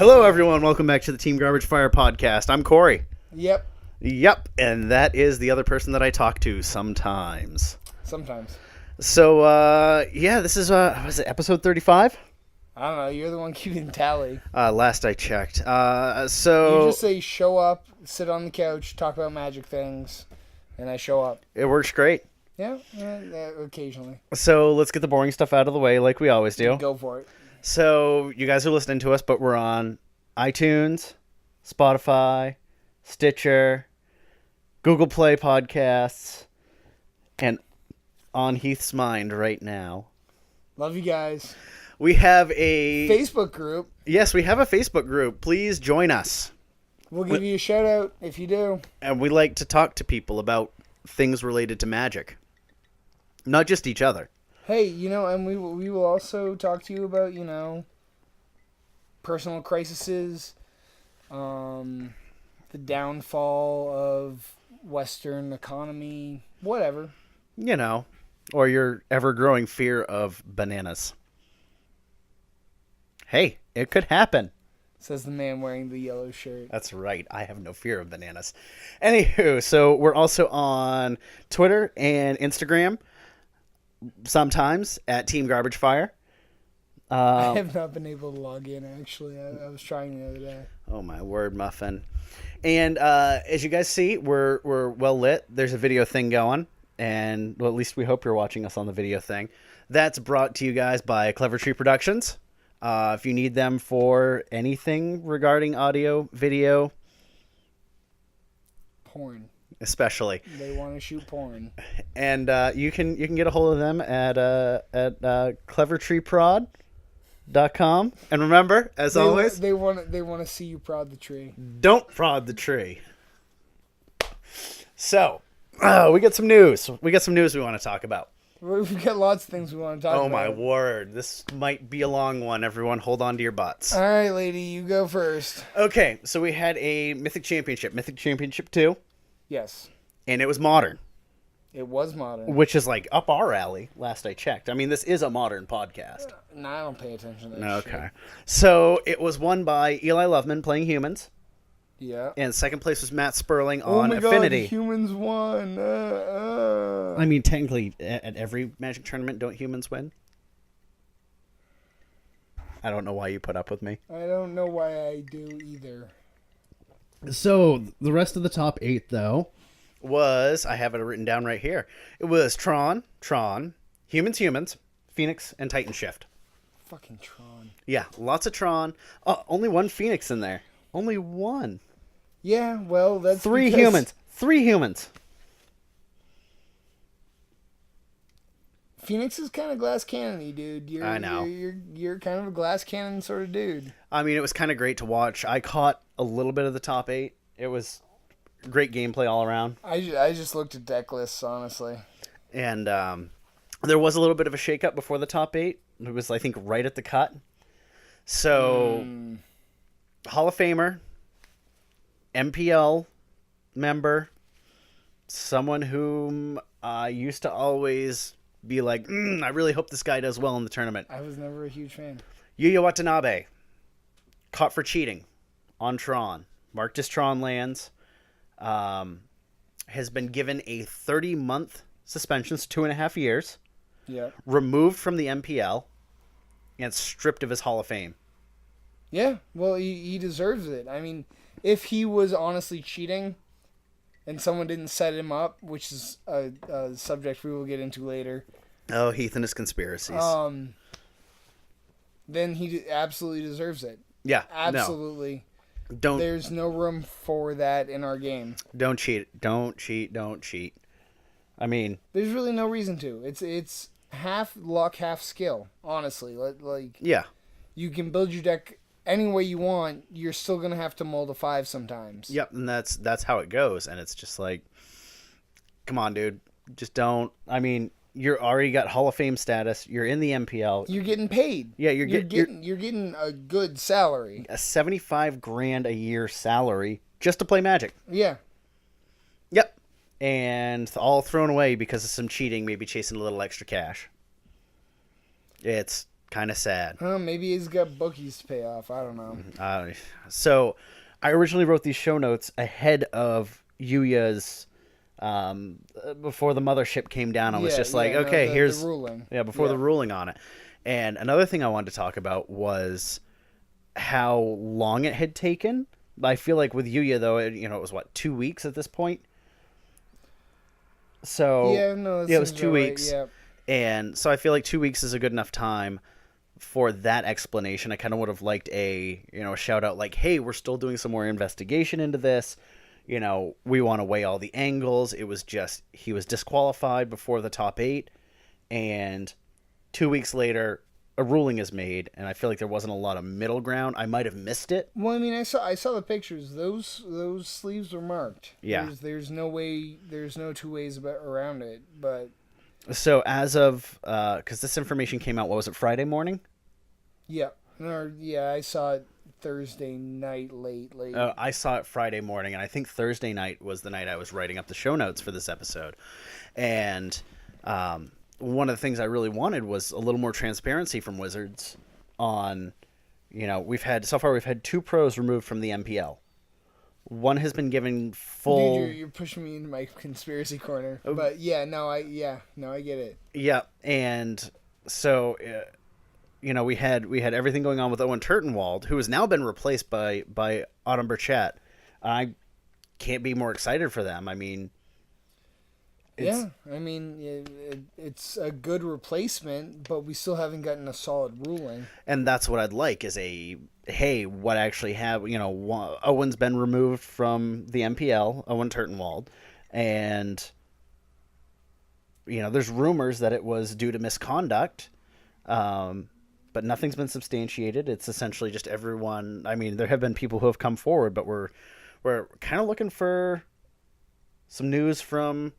Hello, everyone. Welcome back to the Team Garbage Fire podcast. I'm Corey. Yep. And that is the other person that I talk to sometimes. Sometimes. So, this is, was it episode 35? I don't know. You're the one keeping tally. Last I checked. You just say show up, sit on the couch, talk about magic things, and I show up. It works great. Yeah, occasionally. So, let's get the boring stuff out of the way like we always do. Go for it. So, you guys are listening to us, but we're on iTunes, Spotify, Stitcher, Google Play Podcasts, and on Heath's mind right now. Love you guys. We have a Facebook group. Yes, we have a Facebook group. Please join us. We'll give you a shout out if you do. And we like to talk to people about things related to magic. Not just each other. Hey, and we will also talk to you about, personal crises, the downfall of Western economy, whatever. Or your ever-growing fear of bananas. Hey, it could happen. Says the man wearing the yellow shirt. That's right. I have no fear of bananas. Anywho, so we're also on Twitter and Instagram. Sometimes at Team Garbage Fire. I have not been able to log in, actually. I was trying the other day. Oh, my word, muffin. And as you guys see, we're well lit. There's a video thing going. And well, at least we hope you're watching us on the video thing. That's brought to you guys by Clever Tree Productions. If you need them for anything regarding audio, video. Porn. Especially. They want to shoot porn. And you can get a hold of them at clevertreeprod.com. And remember, as always, they want to see you prod the tree. Don't prod the tree. So, we got some news. We want to talk about. We've got lots of things we want to talk about. Oh my word. This might be a long one. Everyone hold on to your butts. All right, lady, you go first. Okay, so we had a Mythic Championship. Mythic Championship 2. Yes. And it was modern. It was modern. Which is like up our alley, last I checked. I mean, this is a modern podcast. No, I don't pay attention to that Okay. shit. So it was won by Eli Loveman playing humans. Yeah. And second place was Matt Sperling Oh on my Affinity. God, humans won. I mean, technically, at every Magic tournament, don't humans win? I don't know why you put up with me. I don't know why I do either. So, the rest of the top 8, though, was, I have it written down right here. It was Tron, Humans, Phoenix, and Titan Shift. Fucking Tron. Yeah, lots of Tron. Only one Phoenix in there. Only one. Yeah, well, that's Three humans. Phoenix is kind of glass cannon-y, dude. I know. You're kind of a glass cannon sort of dude. I mean, it was kind of great to watch. I caught a little bit of the top 8. It was great gameplay all around. I just looked at deck lists, honestly. And there was a little bit of a shakeup before the top 8. It was, I think, right at the cut. So, Hall of Famer, MPL member, someone whom I used to always be like, I really hope this guy does well in the tournament. I was never a huge fan. Yuya Watanabe, caught for cheating on Tron, marked as Tron lands, has been given a 30-month suspension, 2.5 years, removed from the MPL, and stripped of his Hall of Fame. Yeah, well, he deserves it. I mean, if he was honestly cheating and someone didn't set him up, which is a subject we will get into later. Oh, Heath and his conspiracies. Then he absolutely deserves it. Yeah, absolutely. No. There's no room for that in our game. Don't cheat. I mean, there's really no reason to. It's half luck, half skill. Honestly, yeah, you can build your deck any way you want. You're still gonna have to mold a 5 sometimes. Yep, and that's how it goes. And it's just like, come on, dude, just don't. I mean, you're already got Hall of Fame status. You're in the MPL. You're getting paid. Yeah, you're getting a good salary. A $75,000 a year salary just to play Magic. Yeah. Yep. And all thrown away because of some cheating, maybe chasing a little extra cash. It's Kind of sad. Maybe he's got bookies to pay off. I don't know. So I originally wrote these show notes ahead of Yuya's before the mothership came down. I was just like, okay, here's the ruling. Yeah, before the ruling on it. And another thing I wanted to talk about was how long it had taken. I feel like with Yuya, though, it was, 2 weeks at this point? So it was 2 weeks. Right, yeah. And so I feel like 2 weeks is a good enough time for that explanation. I kind of would have liked a shout out like, hey, we're still doing some more investigation into this. We want to weigh all the angles. It was just, he was disqualified before the top 8. And 2 weeks later, a ruling is made, and I feel like there wasn't a lot of middle ground. I might have missed it. Well, I mean, I saw the pictures. Those sleeves were marked. Yeah. There's no way. There's no two ways around it. But so as of because this information came out, what was it, Friday morning? Yeah. I saw it Thursday night, late. I saw it Friday morning, and I think Thursday night was the night I was writing up the show notes for this episode, and one of the things I really wanted was a little more transparency from Wizards on, we've had 2 pros removed from the MPL. One has been given full... Dude, you're pushing me into my conspiracy corner. But I get it. Yeah, and so, we had everything going on with Owen Turtenwald, who has now been replaced by Autumn Burchett. I can't be more excited for them. I mean... it's a good replacement, but we still haven't gotten a solid ruling. And that's what I'd like is hey, what actually happened? Owen's been removed from the MPL, Owen Turtenwald, and there's rumors that it was due to misconduct, but nothing's been substantiated. It's essentially just everyone. I mean, there have been people who have come forward, but we're kind of looking for some news from.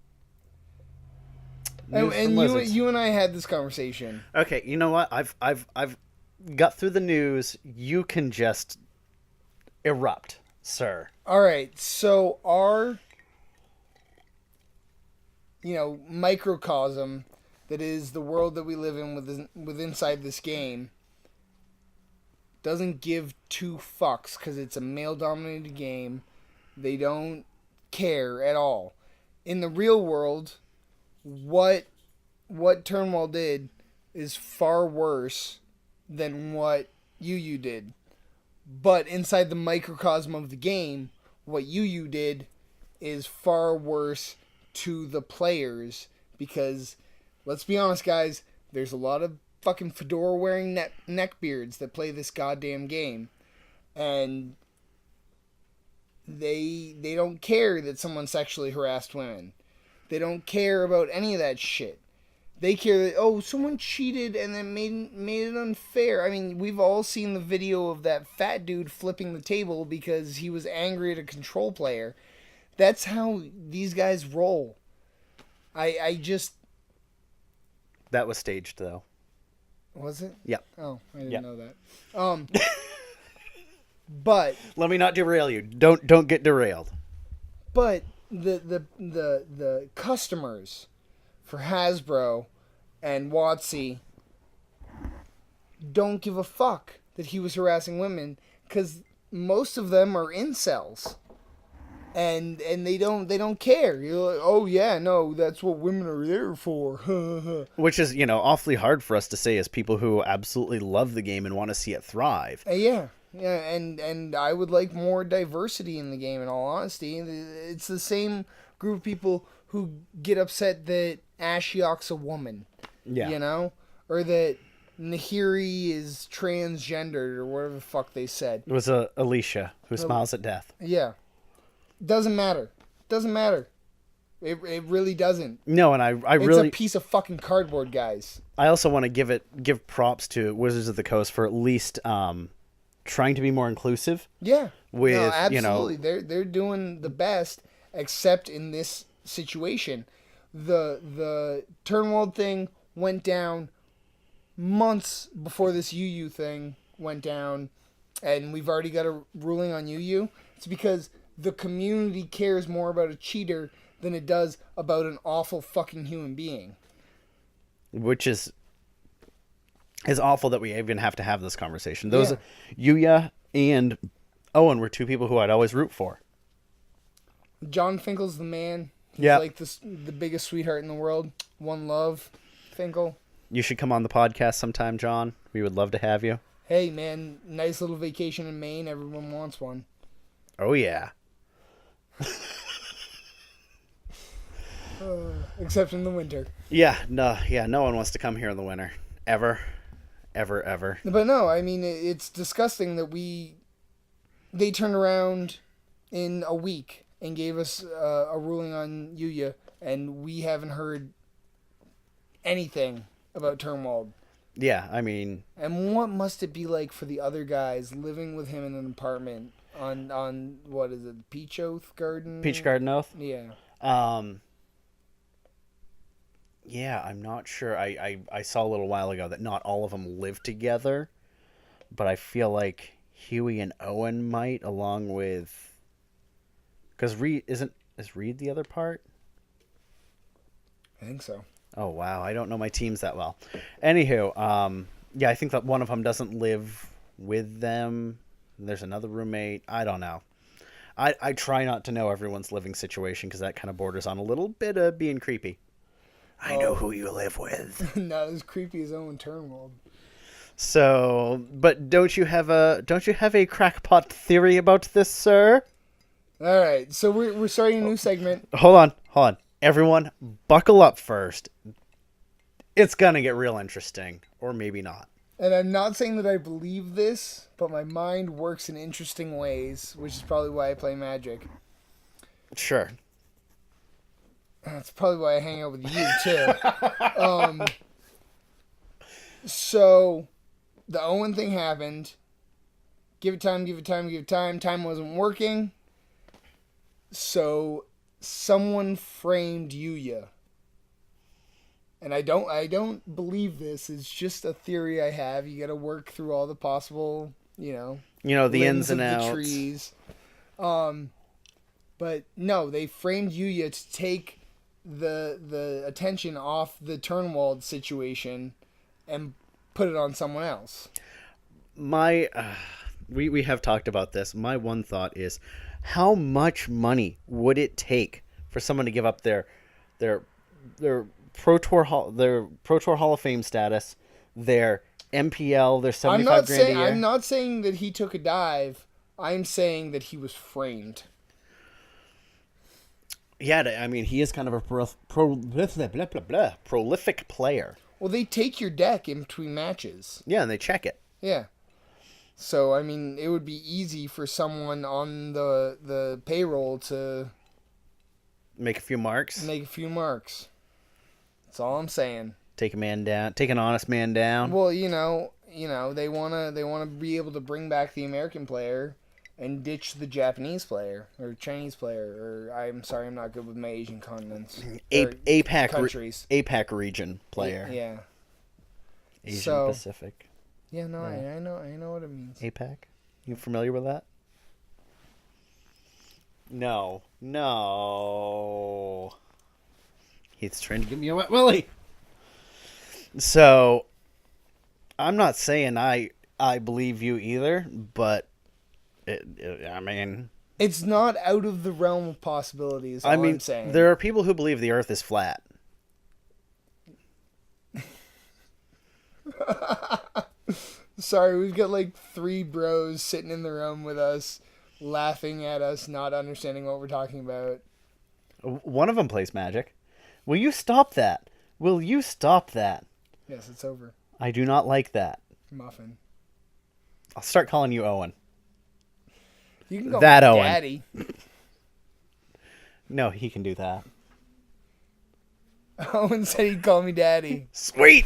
And you and I had this conversation. Okay, you know what? I've got through the news. You can just erupt, sir. All right. So our microcosm that is the world that we live in with inside this game doesn't give 2 fucks because it's a male-dominated game. They don't care at all. In the real world, what Turnwald did is far worse than what Yu did. But inside the microcosm of the game, what Yu did is far worse to the players because, let's be honest, guys, there's a lot of fucking fedora-wearing neckbeards that play this goddamn game. And they don't care that someone sexually harassed women. They don't care about any of that shit. They care that, someone cheated and then made it unfair. I mean, we've all seen the video of that fat dude flipping the table because he was angry at a control player. That's how these guys roll. I just... That was staged, though. Was it? Yeah. Oh, I didn't know that. But... Let me not derail you. Don't get derailed. But... The customers for Hasbro and WotC don't give a fuck that he was harassing women because most of them are incels, and they don't care. You're like, oh yeah, no, that's what women are there for. Which is awfully hard for us to say as people who absolutely love the game and want to see it thrive. Yeah, and I would like more diversity in the game, in all honesty. It's the same group of people who get upset that Ashiok's a woman. Yeah. Or that Nahiri is transgendered, or whatever the fuck they said. It was Alicia, who smiles at death. Yeah. Doesn't matter. It really doesn't. No, and I really... It's a piece of fucking cardboard, guys. I also want to give props to Wizards of the Coast for at least... trying to be more inclusive. Yeah. With, absolutely. They're doing the best, except in this situation. The Turnwald thing went down months before this UU thing went down, and we've already got a ruling on UU. It's because the community cares more about a cheater than it does about an awful fucking human being. Which is It's awful that we even have to have this conversation. Those Yeah. Yuya and Owen were two people who I'd always root for. John Finkel's the man. He's Yeah. like the biggest sweetheart in the world. One love, Finkel. You should come on the podcast sometime, John. We would love to have you. Hey, man, nice little vacation in Maine. Everyone wants one. Oh, yeah. Except in the winter. Yeah, no one wants to come here in the winter. Ever. But no, I mean, it's disgusting that they turned around in a week and gave us a ruling on Yuya, and we haven't heard anything about Turnwald. Yeah, I mean... And what must it be like for the other guys living with him in an apartment on what is it, Peach Garden? Peach Garden Oath? Yeah. Yeah, I'm not sure. I saw a little while ago that not all of them live together, but I feel like Huey and Owen might, along with... Because is Reed the other part? I think so. Oh, wow. I don't know my teams that well. Anywho, yeah, I think that one of them doesn't live with them. There's another roommate. I don't know. I try not to know everyone's living situation because that kind of borders on a little bit of being creepy. I know who you live with. Not as creepy as Owen Turnwald. So, but don't you have a crackpot theory about this, sir? All right, so we're starting a new segment. Hold on. Everyone, buckle up first. It's gonna get real interesting, or maybe not. And I'm not saying that I believe this, but my mind works in interesting ways, which is probably why I play Magic. Sure. That's probably why I hang out with you, too. So, the Owen thing happened. Give it time. Time wasn't working. So, someone framed Yuya. And I don't believe this. It's just a theory I have. You got to work through all the possible, the ins and outs. The trees. But no, they framed Yuya to take the attention off the Turnwald situation and put it on someone else. We have talked about this. My one thought is, how much money would it take for someone to give up their Pro Tour Hall of Fame status, their MPL, their $75,000 a year? I'm not saying that he took a dive. I'm saying that he was framed. Yeah, I mean, he is kind of a prolific player. Well, they take your deck in between matches. Yeah, and they check it. Yeah. So, I mean, it would be easy for someone on the payroll to... Make a few marks. That's all I'm saying. Take a man down. Take an honest man down. Well, they wanna be able to bring back the American player and ditch the Japanese player or Chinese player, or I'm sorry, I'm not good with my Asian continents. APAC countries. APAC region player. Yeah. Asian Pacific. Yeah, no, yeah. I know what it means. APAC. You familiar with that? No. He's trying to give me a wet willy. So, I'm not saying I believe you either, but I mean, it's not out of the realm of possibilities. I'm saying there are people who believe the Earth is flat. Sorry, we've got like 3 bros sitting in the room with us, laughing at us, not understanding what we're talking about. One of them plays Magic. Will you stop that? Yes, it's over. I do not like that. Muffin. I'll start calling you Owen. You can call that me Owen. Daddy. No, he can do that. Owen said he'd call me Daddy. Sweet.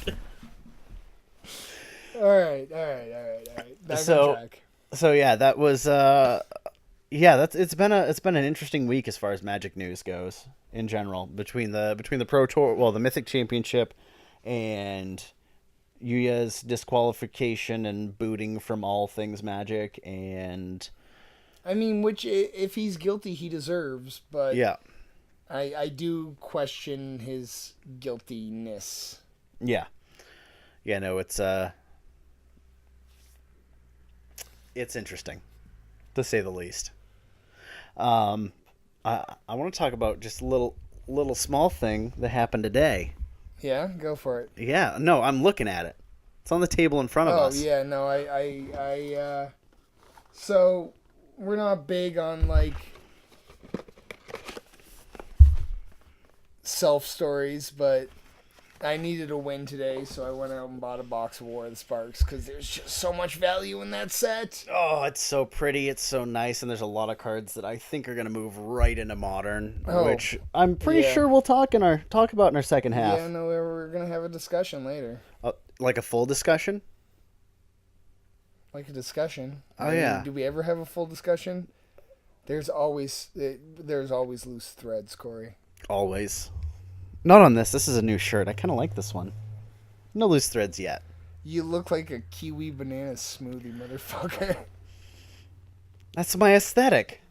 All right. Back on track. So yeah, that was it's been an interesting week as far as Magic news goes in general between the Pro Tour, the Mythic Championship, and Yuya's disqualification and booting from all things Magic, and I mean, which if he's guilty, he deserves, but yeah, I do question his guiltiness. Yeah, no, it's it's interesting, to say the least. I want to talk about just a little small thing that happened today. Yeah, go for it. Yeah, no, I'm looking at it. It's on the table in front of us. Oh yeah, no, so we're not big on like self stories, but I needed a win today, so I went out and bought a box of War of the Sparks because there's just so much value in that set. Oh, it's so pretty. It's so nice, and there's a lot of cards that I think are going to move right into Modern, which I'm pretty sure we'll talk about in our second half. Yeah, no, we're gonna have a discussion later. Like a full discussion. Like a discussion. Oh yeah. Do we ever have a full discussion? There's always loose threads, Corey. Always. Not on this. This is a new shirt. I kind of like this one. No loose threads yet. You look like a kiwi banana smoothie, motherfucker. That's my aesthetic.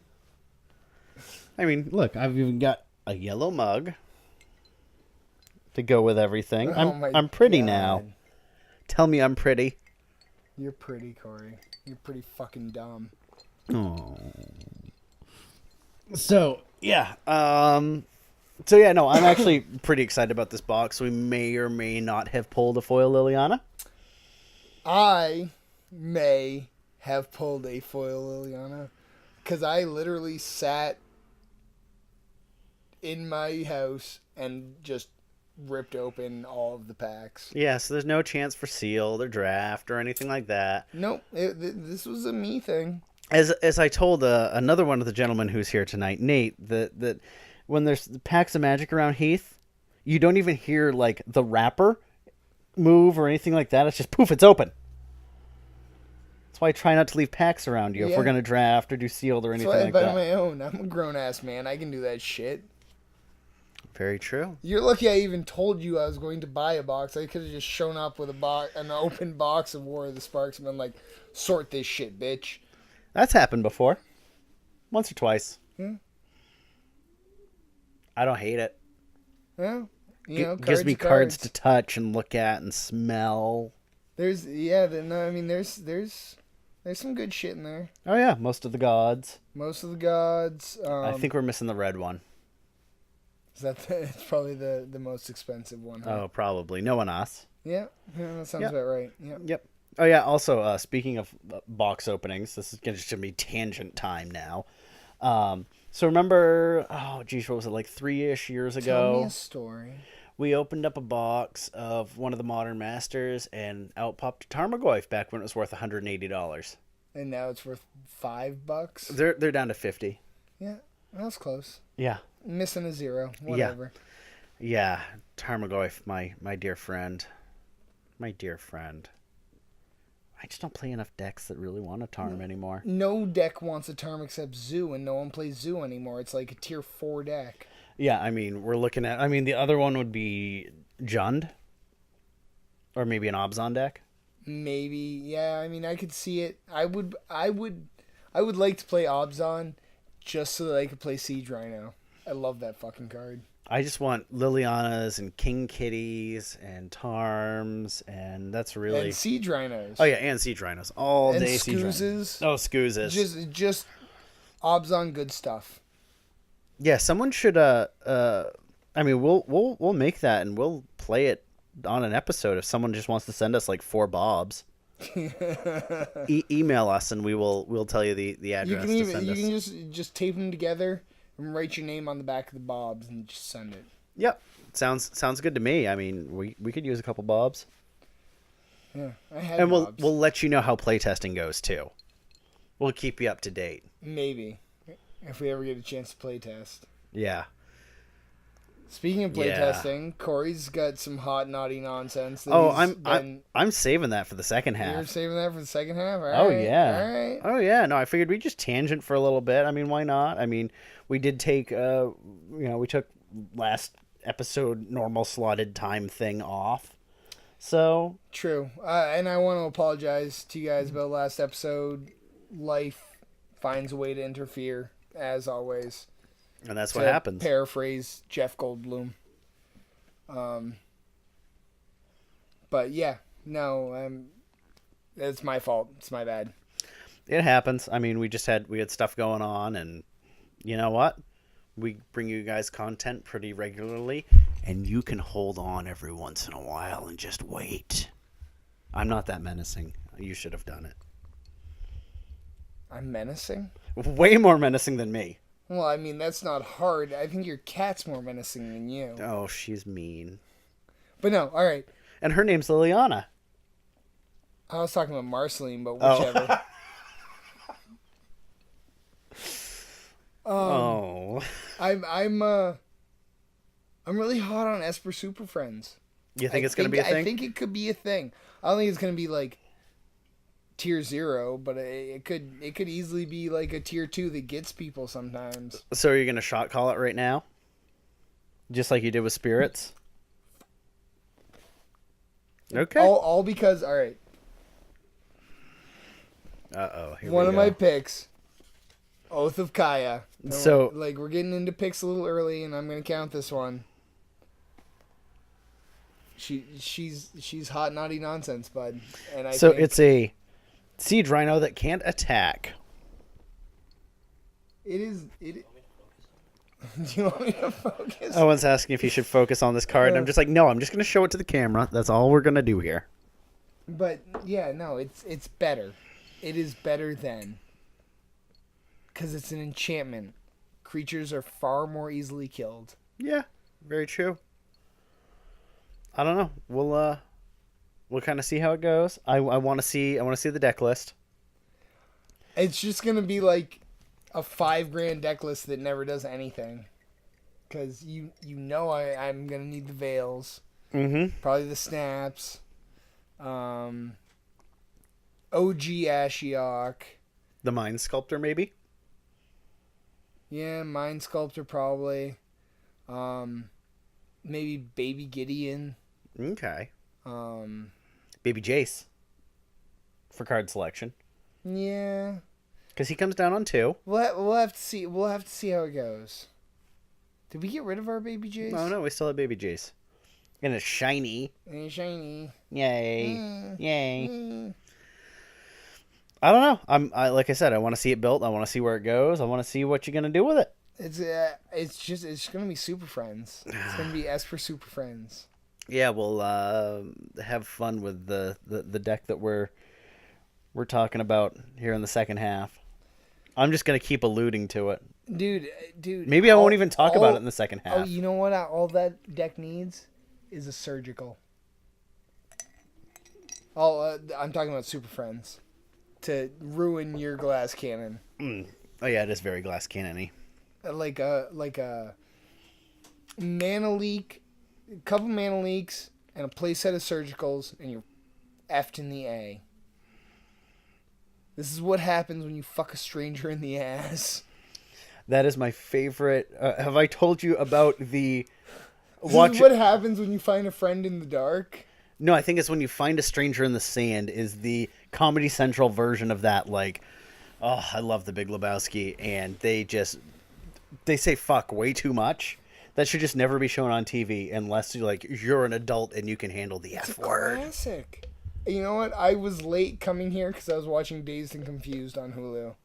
I mean, look, I've even got a yellow mug to go with everything. I'm pretty now. Tell me I'm pretty. You're pretty, Corey. You're pretty fucking dumb. Oh. So, yeah. So, yeah, no, I'm actually pretty excited about this box. We may or may not have pulled a foil Liliana. I may have pulled a foil Liliana because I literally sat in my house and just ripped open all of the packs. Yeah, so there's no chance for sealed or draft or anything like that. Nope, this was a me thing. As I told another one of the gentlemen who's here tonight, Nate, that when there's packs of Magic around Heath, you don't even hear like the wrapper move or anything like that. It's just poof, it's open. That's why I try not to leave packs around you if we're gonna draft or do sealed or anything like that. That's why I buy my own. I'm a grown ass man. I can do that shit. Very true. You're lucky I even told you I was going to buy a box. I could have just shown up with an open box of War of the Sparks and been like, sort this shit, bitch. That's happened before. Once or twice. I don't hate it. Well, gives me cards to touch and look at and smell. There's some good shit in there. Oh yeah, most of the gods. I think we're missing the red one. Is that it's probably the most expensive one? Huh? Oh, probably. No one else. Yeah, that sounds about right. Yep. Oh yeah. Also, speaking of box openings, this is just gonna be tangent time now. So remember, what was it, like 3-ish years ago? Tell me a story. We opened up a box of one of the Modern Masters, and out popped Tarmogoyf back when it was worth $180. And now it's worth $5. They're down to 50. Yeah, that's close. Yeah. Missing a zero. Whatever. Yeah. Tarmogoyf, my dear friend. My dear friend. I just don't play enough decks that really want a Tarm anymore. No deck wants a Tarm except Zoo, and no one plays Zoo anymore. It's like a tier 4 deck. Yeah, I mean, we're looking at... I mean, the other one would be Jund. Or maybe an Obzon deck. Maybe, yeah. I mean, I could see it. I would like to play Obzon just so that I could play Siege Rhino. I love that fucking card. I just want Lilianas and King Kitties and Tarms, and that's really... And Siege Rhinos. Oh, yeah, and Siege Rhinos. All and day Siege Scoozes. Rhinos. Oh, Scoozes. Just Obzon good stuff. Yeah, someone should... I mean, we'll make that, and we'll play it on an episode if someone just wants to send us, like, 4 bobs. Email us, and we'll tell you the address to send us. You can just tape them together and write your name on the back of the bobs and just send it. Yep. Sounds good to me. I mean, we could use a couple bobs. Yeah, I had and bobs. we'll let you know how playtesting goes too. We'll keep you up to date. Maybe if we ever get a chance to playtest. Yeah. Speaking of playtesting, Corey's got some hot naughty nonsense. I'm saving that for the second half. You're saving that for the second half? All right. Yeah. All right. Oh, yeah. No, I figured we'd just tangent for a little bit. I mean, why not? I mean, we did take, we took last episode normal slotted time thing off. So. True. And I want to apologize to you guys about last episode. Life finds a way to interfere, as always. And that's what happens. Paraphrase Jeff Goldblum. But yeah, no, it's my fault. It's my bad. It happens. I mean, we had stuff going on, and you know what? We bring you guys content pretty regularly, and you can hold on every once in a while and just wait. I'm not that menacing. You should have done it. I'm menacing? Way more menacing than me. Well, I mean, that's not hard. I think your cat's more menacing than you. Oh, she's mean. But no, all right. And her name's Liliana. I was talking about Marceline, but whichever. Oh. I'm really hot on Esper Super Friends. You think it's going to be a thing? I think it could be a thing. I don't think it's going to be like tier 0, but it could easily be like a tier 2 that gets people sometimes. So are you going to shot call it right now? Just like you did with Spirits? Okay. All because, all right. Uh-oh. One of my picks, Oath of Kaya. So, like, we're getting into picks a little early, and I'm going to count this one. She's hot naughty nonsense, bud. And it's a siege rhino that can't attack. It is. Do you want me to focus? Owen's asking if he should focus on this card, and I'm just like, no, I'm just going to show it to the camera. That's all we're going to do here. But yeah, no, it's better. It is better than. Because it's an enchantment. Creatures are far more easily killed. Yeah, very true. I don't know. We'll kind of see how it goes. I want to see the deck list. It's just gonna be like a $5,000 deck list that never does anything. Because you know I'm gonna need the Veils. Mm-hmm. Probably the Snaps. OG Ashiok. The Mind Sculptor, maybe. Yeah, Mind Sculptor probably. Maybe Baby Gideon. Okay. Baby Jace. For card selection. Yeah. Because he comes down on 2. We'll have to see. We'll have to see how it goes. Did we get rid of our Baby Jace? Oh no, we still have Baby Jace. And it's shiny. And it's shiny. Yay! Yay! I don't know. Like I said, I want to see it built. I want to see where it goes. I want to see what you're gonna do with it. It's gonna be Super Friends. It's gonna be Esper Super Friends. Yeah, we'll have fun with the deck that we're talking about here in the second half. I'm just gonna keep alluding to it, dude. Maybe I won't even talk about it in the second half. Oh, you know what? All that deck needs is a surgical. I'm talking about Super Friends. To ruin your glass cannon. Oh yeah, it is very glass cannon-y. Like a mana leak, a couple mana leaks, and a play set of surgicals, and you're effed in the A. This is what happens when you fuck a stranger in the ass. That is my favorite. Have I told you about the? This is what happens when you find a friend in the dark. No, I think it's when you find a stranger in the sand is the Comedy Central version of that. Like, oh, I love The Big Lebowski, and they say fuck way too much. That should just never be shown on TV unless you're an adult and you can handle the F word. Classic. You know what? I was late coming here because I was watching Dazed and Confused on Hulu.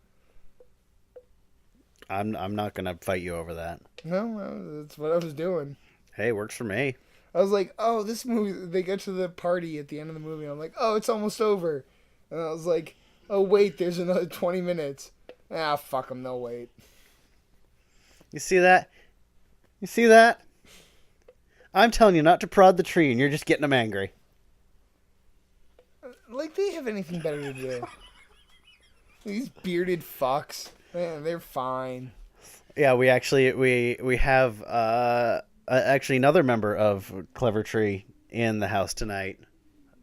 I'm not gonna fight you over that. No, that's what I was doing. Hey, works for me. I was like, oh, this movie, they get to the party at the end of the movie. I'm like, oh, it's almost over. And I was like, oh, wait, there's another 20 minutes. Ah, fuck them, they'll wait. You see that? You see that? I'm telling you not to prod the tree, and you're just getting them angry. Like, they have anything better to do. These bearded fucks, man, they're fine. Yeah, we have actually another member of Clever Tree in the house tonight.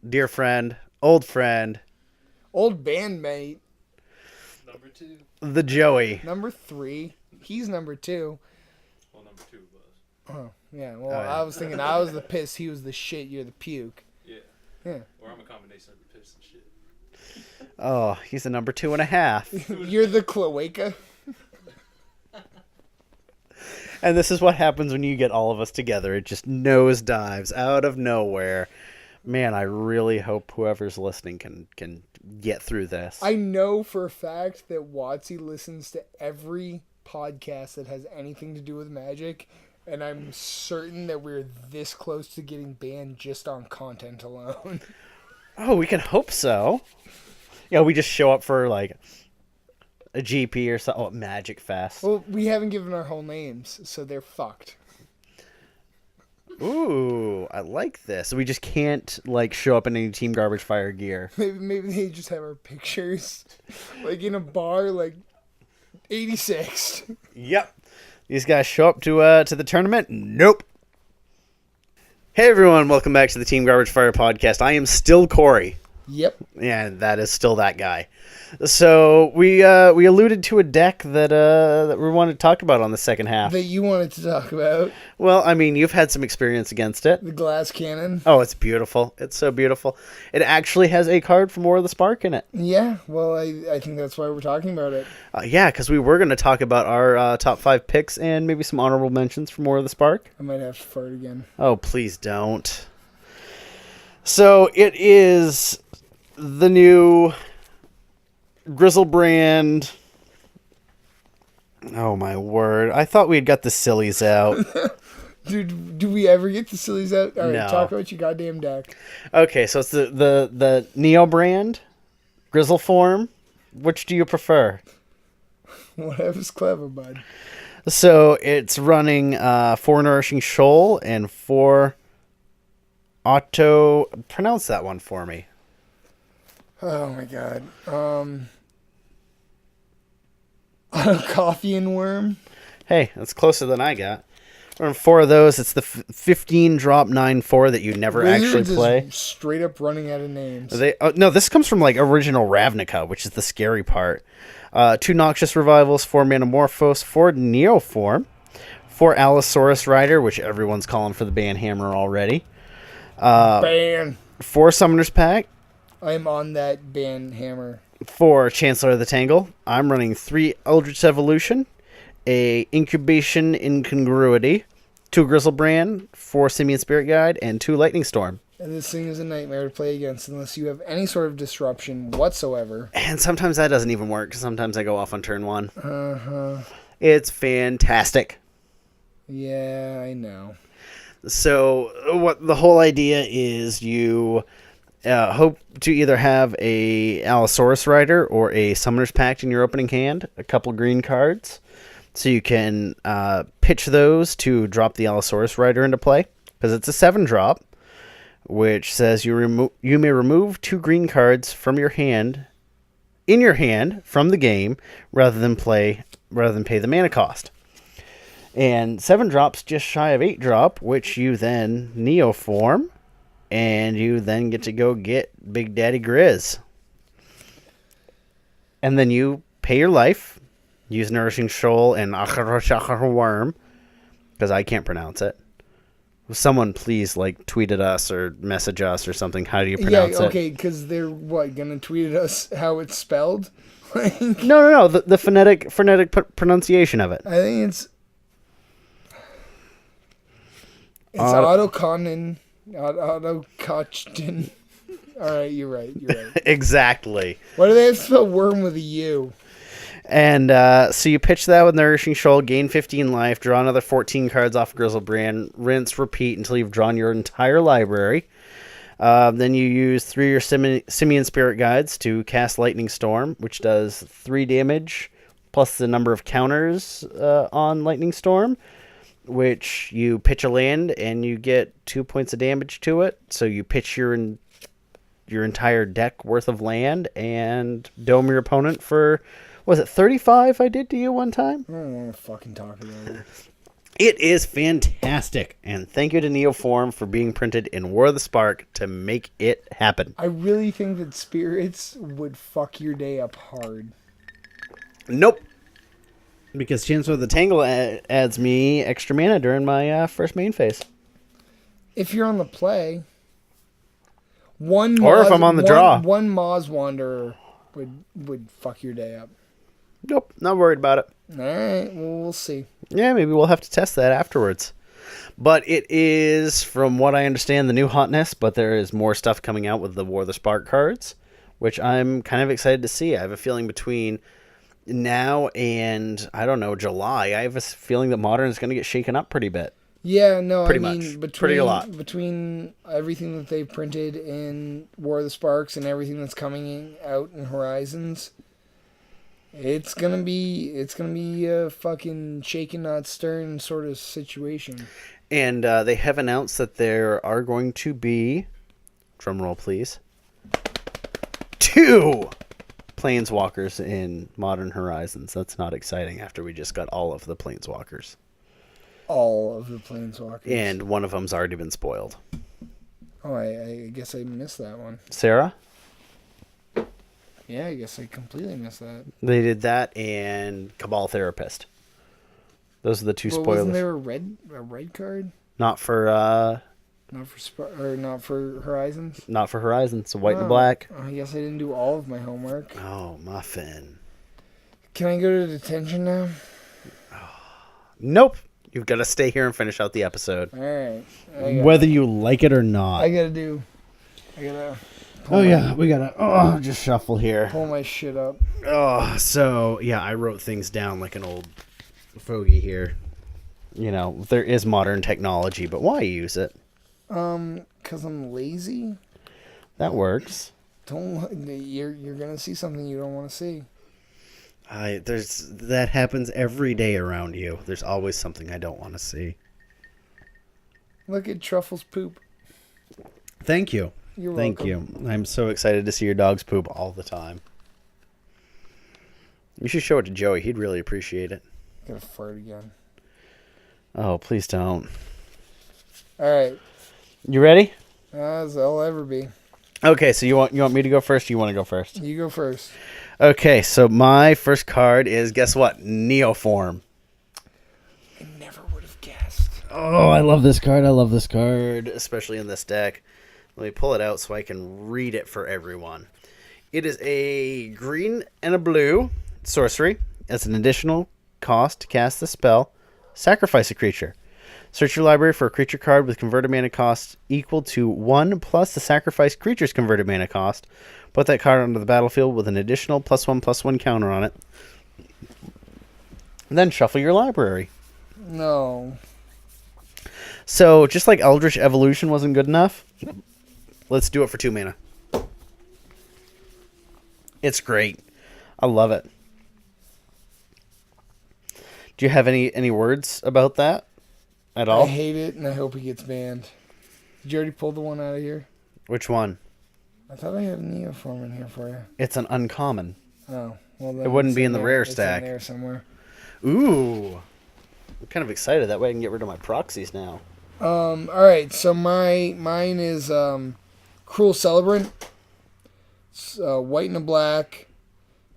Dear friend, old bandmate. Number 2. The Joey. Number 3. He's number 2. Well, number 2 was. Oh, yeah. Well, oh, yeah. I was thinking I was the piss, he was the shit, you're the puke. Yeah. Yeah. Or I'm a combination of the piss and shit. Oh, he's a number 2.5. You're the cloaca. And this is what happens when you get all of us together. It just nosedives out of nowhere. Man, I really hope whoever's listening can get through this. I know for a fact that Watsy listens to every podcast that has anything to do with Magic, and I'm certain that we're this close to getting banned just on content alone. Oh, we can hope so. Yeah, we just show up for like a GP or something. Oh, Magic Fest. Well, we haven't given our whole names, so they're fucked. Ooh, I like this. We just can't like show up in any Team Garbage Fire gear. Maybe they just have our pictures, like in a bar, like 86. Yep. These guys show up to the tournament? Nope. Hey everyone, welcome back to the Team Garbage Fire podcast. I am still Corey. Yep. Yeah, that is still that guy. So we alluded to a deck that we wanted to talk about on the second half. That you wanted to talk about. Well, I mean, you've had some experience against it. The glass cannon. Oh, it's beautiful. It's so beautiful. It actually has a card from War of the Spark in it. Yeah, well, I think that's why we're talking about it. Yeah, because we were going to talk about our top 5 picks and maybe some honorable mentions from War of the Spark. I might have to fart again. Oh, please don't. So it is the new Grizzlebrand. Oh my word! I thought we had got the sillies out. Dude, do we ever get the sillies out? All right, No. talk about your goddamn deck. Okay, so it's the Neo brand, Grizzle form. Which do you prefer? Whatever's clever, bud. So it's running 4 Nourishing Shoal and 4 Auto. Pronounce that one for me. Oh my god. Coffee and Worm. Hey, that's closer than I got. We're on 4 of those. It's the 15 drop 9/4 that you never Wizards actually play. is straight up running out of names. No, this comes from like original Ravnica, which is the scary part. 2 Noxious Revivals, 4 Manamorphose, 4 Neoform, 4 Allosaurus Rider, which everyone's calling for the Banhammer already. Ban. 4 Summoner's Pact, I'm on that ban hammer. 4 Chancellor of the Tangle. I'm running 3 Eldritch Evolution, a Incubation Incongruity, 2 Grizzlebrand, 4 Simian Spirit Guide, and 2 Lightning Storm. And this thing is a nightmare to play against unless you have any sort of disruption whatsoever. And sometimes that doesn't even work, because sometimes I go off on turn 1. Uh-huh. It's fantastic. Yeah, I know. So what the whole idea is, you hope to either have a Allosaurus Rider or a Summoner's Pact in your opening hand, a couple green cards, so you can pitch those to drop the Allosaurus Rider into play, because it's a 7-drop, which says you may remove 2 green cards from your hand, from the game, rather than pay the mana cost. And 7 drops just shy of 8 drop, which you then Neoform, and you then get to go get Big Daddy Grizz. And then you pay your life, use Nourishing Shoal and Worm, because I can't pronounce it. Someone please tweet at us or message us or something. How do you pronounce it? Yeah, okay, because they're gonna tweet at us how it's spelled? No. The phonetic pronunciation of it. I think it's Autoconin. Autocochten. Alright, you're right. Exactly. Why do they have to spell worm with a U? And so you pitch that with Nourishing Shoal, gain 15 life, draw another 14 cards off Grizzlebrand, rinse, repeat until you've drawn your entire library. Then you use 3 of your Simian Spirit Guides to cast Lightning Storm, which does 3 damage, plus the number of counters on Lightning Storm, which you pitch a land and you get 2 points of damage to it. So you pitch your entire deck worth of land and dome your opponent for... Was it 35 I did to you one time? I don't want to fucking talk about it. It is fantastic. And thank you to Neoform for being printed in War of the Spark to make it happen. I really think that spirits would fuck your day up hard. Nope. Because Chancellor of the Tangle adds me extra mana during my first main phase. If you're on the play. If I'm on the draw. One Maz Wanderer would fuck your day up. Nope, not worried about it. All right, well, we'll see. Yeah, maybe we'll have to test that afterwards. But it is, from what I understand, the new hotness, but there is more stuff coming out with the War of the Spark cards, which I'm kind of excited to see. I have a feeling between now and, I don't know, July, I have a feeling that Modern is going to get shaken up pretty bit. Yeah, no, Pretty I mean, much. between, Pretty a lot. between everything that they've printed in War of the Sparks and everything that's coming out in Horizons, it's gonna be a fucking shaken not stirring sort of situation. And they have announced that there are going to be, drum roll please, 2 Planeswalkers in Modern Horizons. That's not exciting after we just got all of the Planeswalkers. All of the Planeswalkers. And one of them's already been spoiled. Oh, I guess I missed that one. Sarah? Yeah, I guess I completely missed that. They did that and Cabal Therapist. Those are the 2 Well, spoilers. wasn't there a red card? Not for Not for Horizons. not for Horizons. So white Oh, and black. I guess I didn't do all of my homework. Oh, muffin. Can I go to detention now? Nope. You've got to stay here and finish out the episode. All right. Whether you like it or not. I gotta. Oh yeah, we gotta just shuffle here. Pull my shit up. Oh, so yeah, I wrote things down like an old fogey here. You know, there is modern technology, but why use it? 'Cause I'm lazy. That works. You're gonna see something you don't want to see. That happens every day around you. There's always something I don't want to see. Look at Truffle's poop. Thank you. You're Thank welcome. you. I'm so excited to see your dog's poop all the time. You should show it to Joey. He'd really appreciate it. Gonna fart again. Oh, please don't. All right. You ready? As I'll ever be. Okay, so you want me to go first? Or you want to go first? You go first. Okay, so my first card is, guess what? Neoform. I never would have guessed. Oh, I love this card, especially in this deck. Let me pull it out so I can read it for everyone. It is a green and a blue sorcery. It's an additional cost to cast the spell. Sacrifice a creature. Search your library for a creature card with converted mana cost equal to 1 plus the sacrificed creature's converted mana cost. Put that card onto the battlefield with an additional +1/+1 counter on it. Then shuffle your library. No. So, just like Eldritch Evolution wasn't good enough, let's do it for 2 mana. It's great. I love it. Do you have any words about that at all? I hate it, and I hope he gets banned. Did you already pull the one out of here? Which one? I thought I had a Neoform in here for you. It's an uncommon. Oh, well then It wouldn't it's be in the there. rare It's stack. in there somewhere. Ooh. I'm kind of excited. That way I can get rid of my proxies now. All right. So mine is Cruel Celebrant. It's, white and a black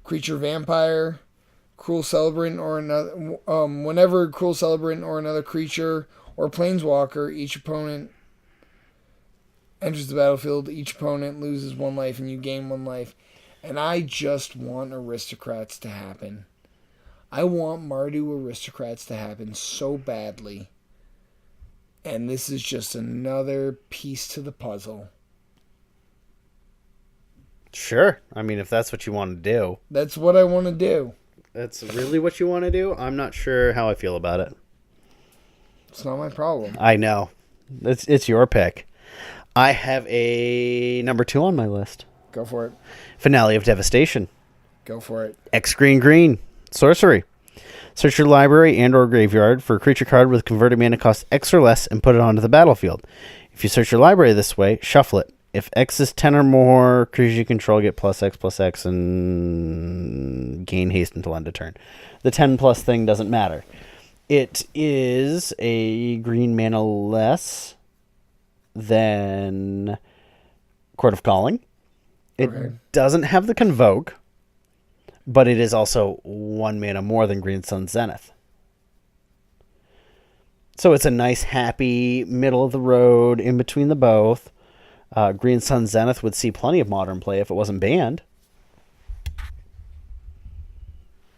creature vampire. Cruel Celebrant or another. Whenever Cruel Celebrant or another creature or planeswalker, each opponent enters the battlefield. Each opponent loses 1 life, and you gain 1 life. And I just want Aristocrats to happen. I want Mardu Aristocrats to happen so badly. And this is just another piece to the puzzle. Sure. I mean, if that's what you want to do. That's what I want to do. That's really what you want to do? I'm not sure how I feel about it. It's not my problem. I know. It's your pick. I have a number 2 on my list. Go for it. Finale of Devastation. Go for it. X green. Sorcery. Search your library and or graveyard for a creature card with converted mana cost X or less and put it onto the battlefield. If you search your library this way, shuffle it. If X is 10 or more, creatures you control get +X/+X and gain haste until end of turn. The 10+ thing doesn't matter. It is a green mana less than Court of Calling. It doesn't have the Convoke, but it is also 1 mana more than Green Sun Zenith. So it's a nice, happy, middle of the road, in between the both. Green Sun Zenith would see plenty of modern play if it wasn't banned.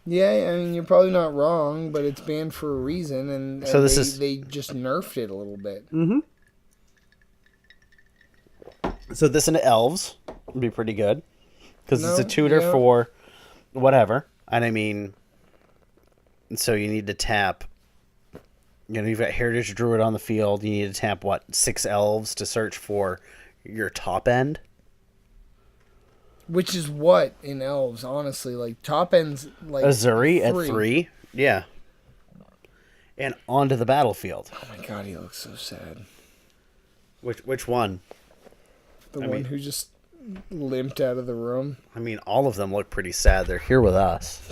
Yeah, I mean, you're probably not wrong, but it's banned for a reason, and So they just nerfed it a little bit. Mm-hmm. So this into Elves would be pretty good. because it's a No, tutor yeah. for whatever. And I mean, so you need to tap. You've got Heritage Druid on the field. You need to tap, 6 elves to search for your top end? Which is what in elves, honestly, like top ends like Azuri at 3. Yeah. And onto the battlefield. Oh my god, he looks so sad. Which one? The one who just limped out of the room. I mean, all of them look pretty sad. They're here with us.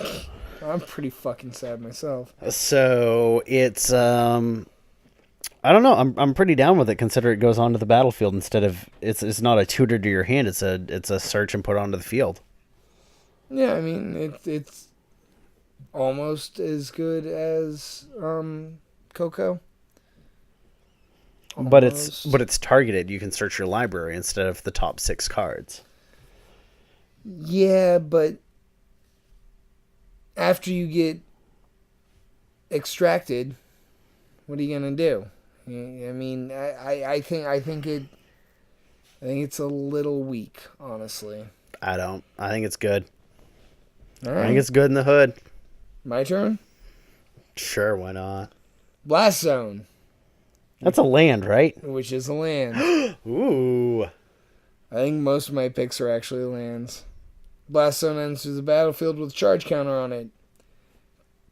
I'm pretty fucking sad myself. So it's I don't know. I'm pretty down with it. Consider it goes onto the battlefield instead of it's not a tutor to your hand. It's a search and put onto the field. Yeah, I mean it's almost as good as Coco. But it's targeted. You can search your library instead of the top 6 cards. Yeah, but after you get extracted, what are you gonna do? I mean, I think it's a little weak, honestly. I don't. I think it's good. All I right, think it's good in the hood. my turn. Sure, why not? Blast Zone, That's a land, right? which is a land. Ooh. I think most of my picks are actually lands. Blast Zone enters the battlefield with a charge counter on it.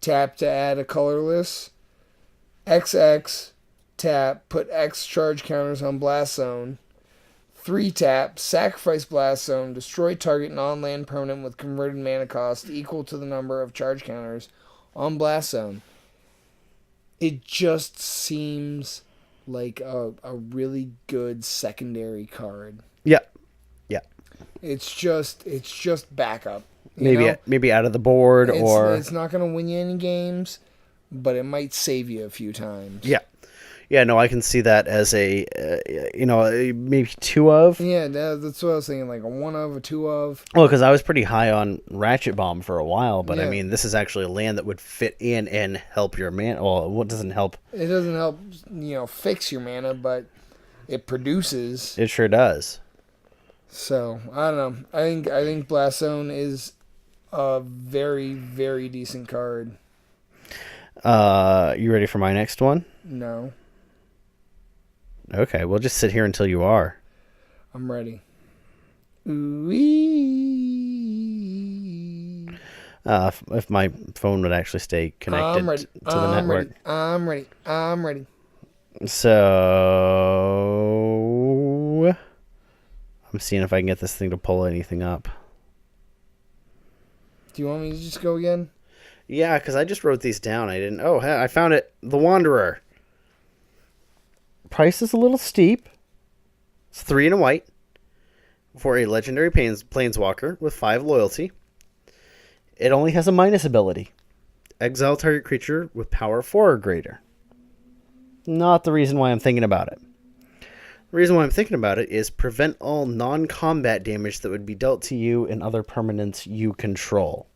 Tap to add a colorless. XX, tap, put X charge counters on Blast Zone. 3 tap, sacrifice Blast Zone, destroy target non-land permanent with converted mana cost equal to the number of charge counters on Blast Zone. It just seems like a really good secondary card. Yeah. It's just backup. You know? Maybe out of the board or It's not going to win you any games, but it might save you a few times. Yeah, no, I can see that as a maybe 2 of. Yeah, that's what I was thinking, like a 1 of, a 2 of. Well, because I was pretty high on Ratchet Bomb for a while, but I Yeah. mean, this is actually a land that would fit in and help your mana. Well, what doesn't help? It doesn't help, fix your mana, but it produces. It sure does. So, I don't know. I think Blast Zone is a very, very decent card. You ready for my next one? No, Okay, we'll just sit here until you are. I'm ready. If my phone would actually stay connected I'm ready. to the network. I'm ready. So I'm seeing if I can get this thing to pull anything up. Do you want me to just go again? Yeah, because I just wrote these down. I didn't. Oh, I found it. The Wanderer. Price is a little steep. It's 3 and a white for a legendary planeswalker with 5 loyalty. It only has a minus ability. Exile target creature with power 4 or greater. Not the reason why I'm thinking about it. The reason why I'm thinking about it is prevent all non-combat damage that would be dealt to you and other permanents you control.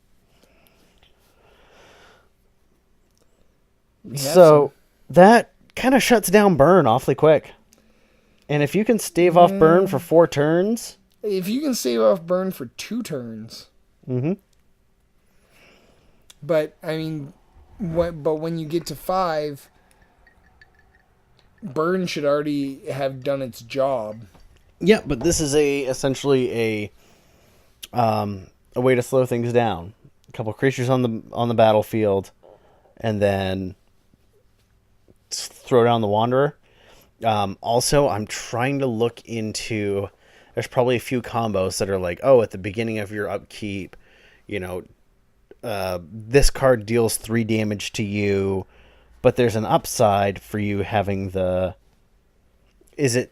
So that kind of shuts down burn awfully quick. And if you can stave off burn for 4 turns... If you can save off burn for 2 turns. Mm-hmm. But, I mean, when you get to 5, burn should already have done its job. Yeah, but this is essentially a way to slow things down. A couple creatures on the battlefield, and then throw down the Wanderer. Also, I'm trying to look into. There's probably a few combos that are like, oh, at the beginning of your upkeep, this card deals 3 damage to you, but there's an upside for you having the. Is it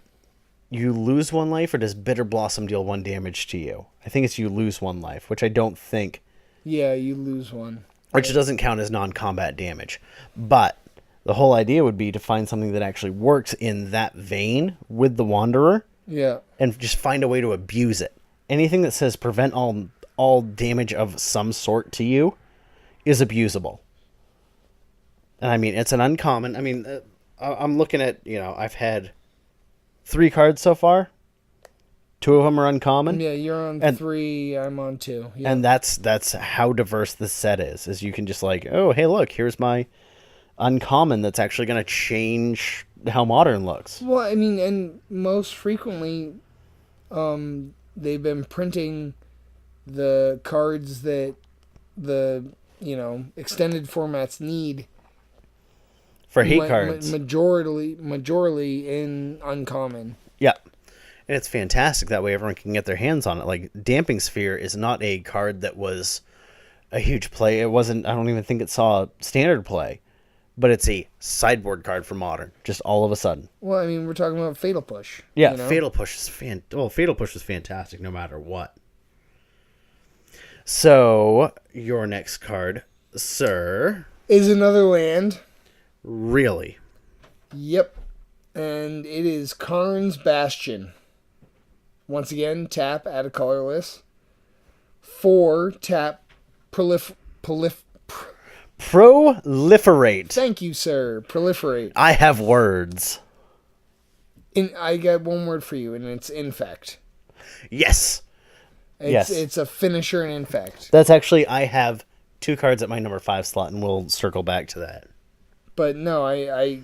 you lose 1 life, or does Bitter Blossom deal 1 damage to you? I think it's you lose 1 life, which I don't think. Yeah, you lose 1. Which doesn't count as non-combat damage. But the whole idea would be to find something that actually works in that vein with the Wanderer. Yeah. And just find a way to abuse it. Anything that says prevent all damage of some sort to you is abusable. And I mean, it's an uncommon. I mean, I'm looking at, I've had 3 cards so far. 2 of them are uncommon. Yeah, you're on And- 3. I'm on 2. Yeah. And that's how diverse this set is you can just like, oh, hey, look, here's my uncommon that's actually going to change how Modern looks. Well, I mean, and most frequently, they've been printing the cards that the extended formats need For hate cards. majorly in uncommon. Yeah. And it's fantastic. That way everyone can get their hands on it. Like, Damping Sphere is not a card that was a huge play. It wasn't, I don't even think it saw standard play. But it's a sideboard card for Modern, just all of a sudden. Well, I mean, we're talking about Fatal Push. Yeah, you know? Fatal Push is Fatal Push is fantastic no matter what. So, your next card, sir. Is another land. Really? Yep. And it is Karn's Bastion. Once again, tap, add a colorless. 4, tap, proliferate. Thank you, sir. Proliferate. I have words. I got one word for you, and it's infect. Yes. It's a finisher and infect. That's actually, I have 2 cards at my number 5 slot, and we'll circle back to that. But no, I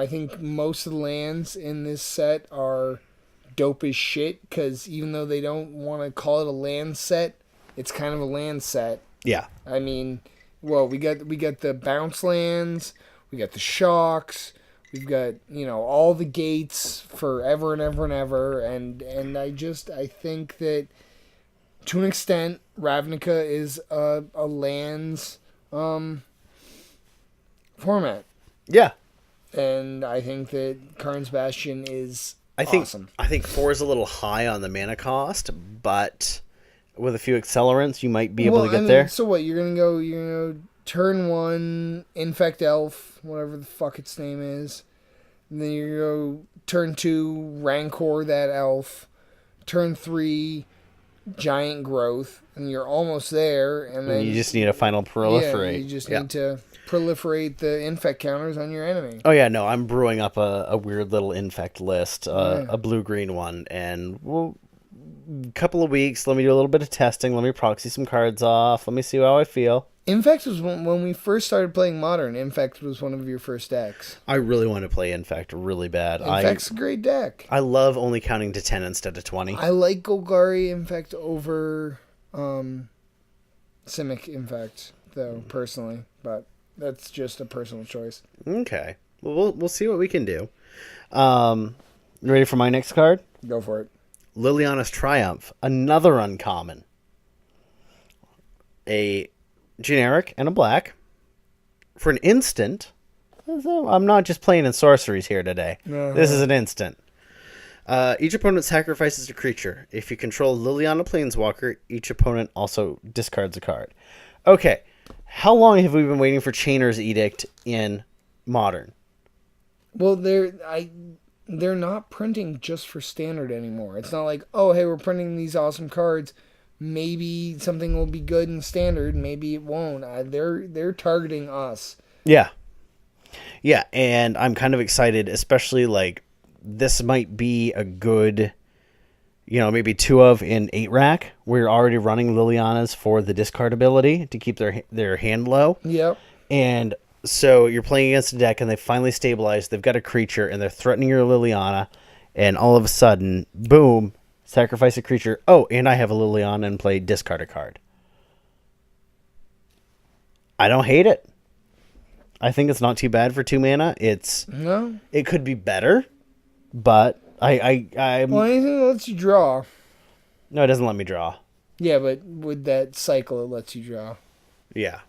think most of the lands in this set are dope as shit, because even though they don't want to call it a land set, it's kind of a land set. Yeah. I mean, well, we got the bounce lands, we got the shocks, we've got, all the gates forever and ever and ever, and I think that to an extent Ravnica is a lands format. Yeah. And I think that Karn's Bastion is awesome. I think 4 is a little high on the mana cost, but with a few accelerants, you might be able to get there. So what? You're gonna go turn 1, Infect Elf, whatever the fuck its name is. And then you go turn 2, Rancor that elf. Turn 3, Giant Growth, and you're almost there. And then you just need a final proliferate. Yeah, you just need to proliferate the infect counters on your enemy. Oh yeah, no, I'm brewing up a weird little infect list, a blue-green one, and we'll couple of weeks. Let me do a little bit of testing. Let me proxy some cards off. Let me see how I feel. Infect was when we first started playing Modern. Infect was one of your first decks. I really want to play Infect really bad. Infect's a great deck. I love only counting to 10 instead of 20. I like Golgari Infect over Simic Infect, though, personally. But that's just a personal choice. Okay. Well, we'll see what we can do. Ready for my next card? Go for it. Liliana's Triumph. Another uncommon. A generic and a black. For an instant. I'm not just playing in sorceries here today. Uh-huh. This is an instant. Each opponent sacrifices a creature. If you control Liliana Planeswalker, each opponent also discards a card. Okay. How long have we been waiting for Chainer's Edict in Modern? Well, they're not printing just for Standard anymore. It's not like, oh, hey, we're printing these awesome cards. Maybe something will be good in Standard. Maybe it won't. They're targeting us. Yeah. Yeah, and I'm kind of excited, especially like this might be a good, maybe 2 of in 8-rack. We're already running Liliana's for the discard ability to keep their hand low. Yep. And so you're playing against a deck and they finally stabilize. They've got a creature and they're threatening your Liliana. And all of a sudden, boom, sacrifice a creature. Oh, and I have a Liliana and play discard a card. I don't hate it. I think it's not too bad for 2 mana. It could be better, but well, anything that lets you draw. No, it doesn't let me draw. Yeah, but with that cycle, it lets you draw. Yeah.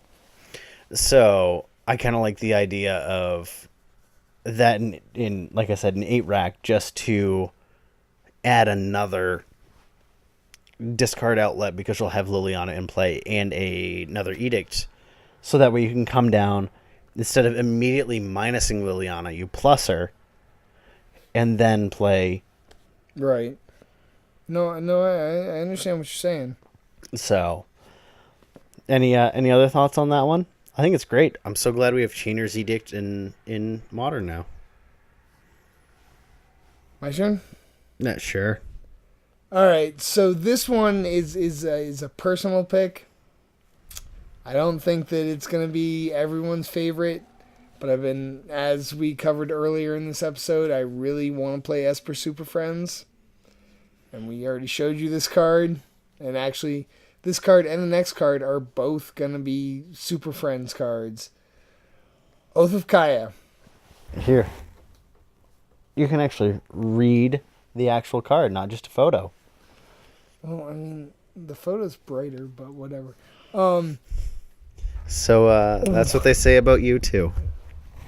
So I kind of like the idea of that in like I said, an 8-rack, just to add another discard outlet because you'll have Liliana in play and another Edict. So that way you can come down, instead of immediately minusing Liliana, you plus her and then play. Right. No, I understand what you're saying. So, any other thoughts on that one? I think it's great. I'm so glad we have Chainer's Edict in Modern now. My turn? Not sure. All right, so this one is a personal pick. I don't think that it's going to be everyone's favorite, but as we covered earlier in this episode, I really want to play Esper Super Friends. And we already showed you this card. And actually, this card and the next card are both going to be Super Friends cards. Oath of Kaya. Here. You can actually read the actual card, not just a photo. Well, I mean, the photo's brighter, but whatever. So that's what they say about you, too.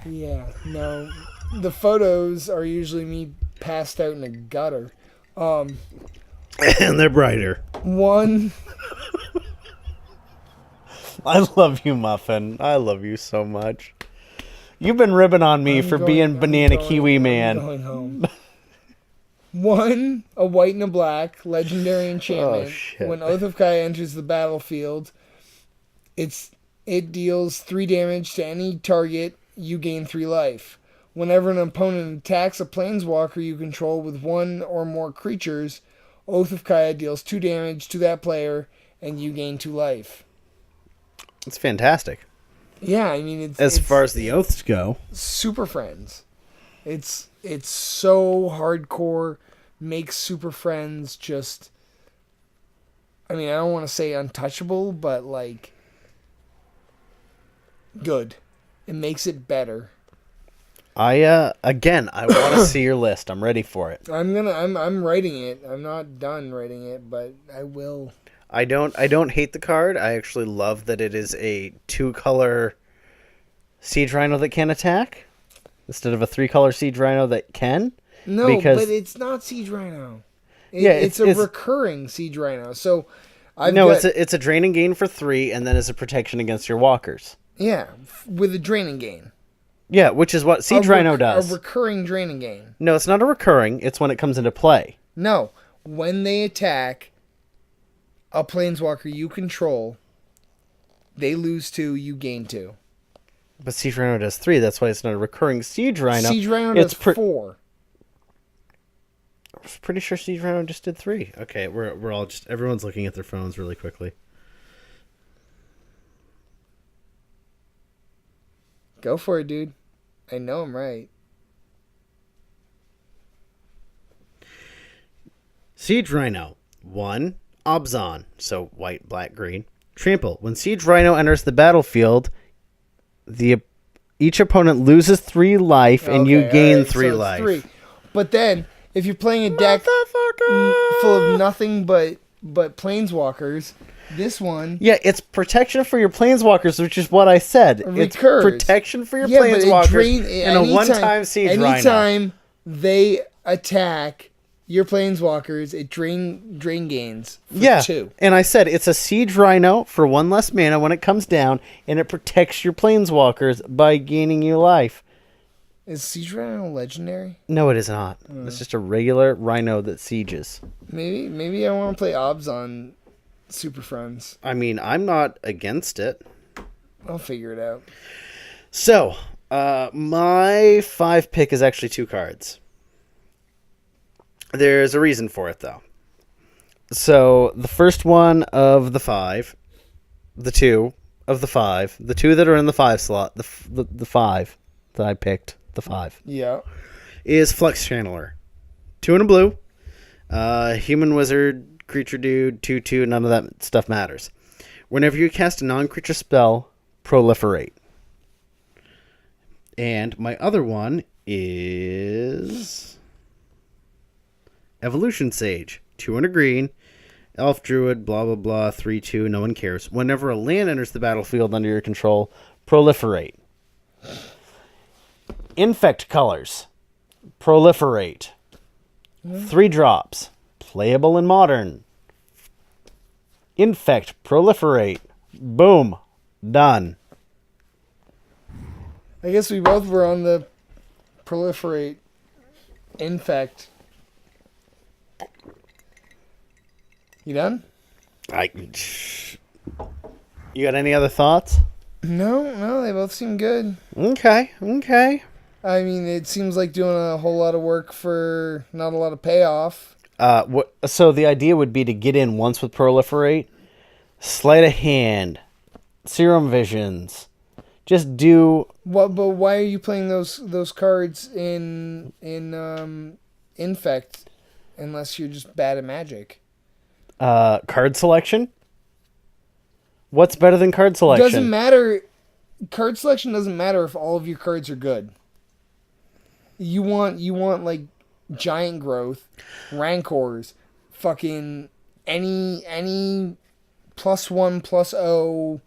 Yeah, no. The photos are usually me passed out in a gutter. And they're brighter. One. I love you, Muffin. I love you so much. You've been ribbing on me for being Banana Kiwi Man. I'm going home. One, a white and a black, legendary enchantment. Oh, shit. When Oath of Kaya enters the battlefield, it deals 3 damage to any target. You gain 3 life. Whenever an opponent attacks a planeswalker you control with 1 or more creatures, Oath of Kaya deals 2 damage to that player, and you gain 2 life. It's fantastic. Yeah, I mean, it's As far as the oaths go. Super Friends. It's so hardcore. Makes Super Friends just... I mean, I don't want to say untouchable, but, like... good. It makes it better. I want to see your list. I'm ready for it. I'm writing it. I'm not done writing it, but I will. I don't hate the card. I actually love that it is a 2-color Siege Rhino that can attack instead of a 3-color Siege Rhino that can. No, because... but it's not Siege Rhino. It's a recurring Siege Rhino. So it's a drain and gain for 3, and then it's a protection against your walkers. Yeah, with a drain and gain. Yeah, which is what Siege Rhino does. A recurring drain and gain. No, it's not a recurring. It's when it comes into play. No, when they attack a planeswalker you control, they lose 2, you gain 2. But Siege Rhino does 3. That's why it's not a recurring Siege Rhino. Siege Rhino does 4. I was pretty sure Siege Rhino just did 3. Okay, we're all just... Everyone's looking at their phones really quickly. Go for it, dude. I know I'm right. Siege Rhino. 1. Obzon. So white, black, green. Trample. When Siege Rhino enters the battlefield, each opponent loses 3 life, and you gain 3 life. 3. But then, if you're playing a deck full of nothing but planeswalkers, this one... Yeah, it's protection for your planeswalkers, which is what I said. It's protection for your planeswalkers in a one-time Siege Rhino. Anytime they attack your planeswalkers, it drain gains for 2. And I said it's a Siege Rhino for 1 less mana when it comes down, and it protects your planeswalkers by gaining you life. Is Siege Rhino legendary? No, it is not. It's just a regular Rhino that sieges. Maybe I want to play Obs on Super Friends. I mean, I'm not against it. I'll figure it out. So, my 5 pick is actually 2 cards. There's a reason for it, though. So, the first one of the 5, the 2 of the 5, the 2 that are in the 5 slot, the 5 that I picked, the 5. Yeah. Is Flux Channeler. 2 and a blue. Human Wizard, creature dude, 2/2, none of that stuff matters. Whenever you cast a non-creature spell, proliferate. And my other one is Evolution Sage. 2 and a green. Elf Druid, blah, blah, blah, 3/2, no one cares. Whenever a land enters the battlefield under your control, proliferate. Infect colors. Proliferate. 3 drops. Playable in Modern. Infect. Proliferate. Boom. Done. I guess we both were on the proliferate. Infect. You done? You got any other thoughts? No, they both seem good. Okay. I mean, it seems like doing a whole lot of work for not a lot of payoff. So the idea would be to get in once with Proliferate, Sleight of Hand, Serum Visions. Just do... What? But why are you playing those cards in Infect unless you're just bad at Magic? Card selection? What's better than card selection? Doesn't matter. Card selection doesn't matter if all of your cards are good. You want like Giant Growth, Rancors, fucking any +1/+0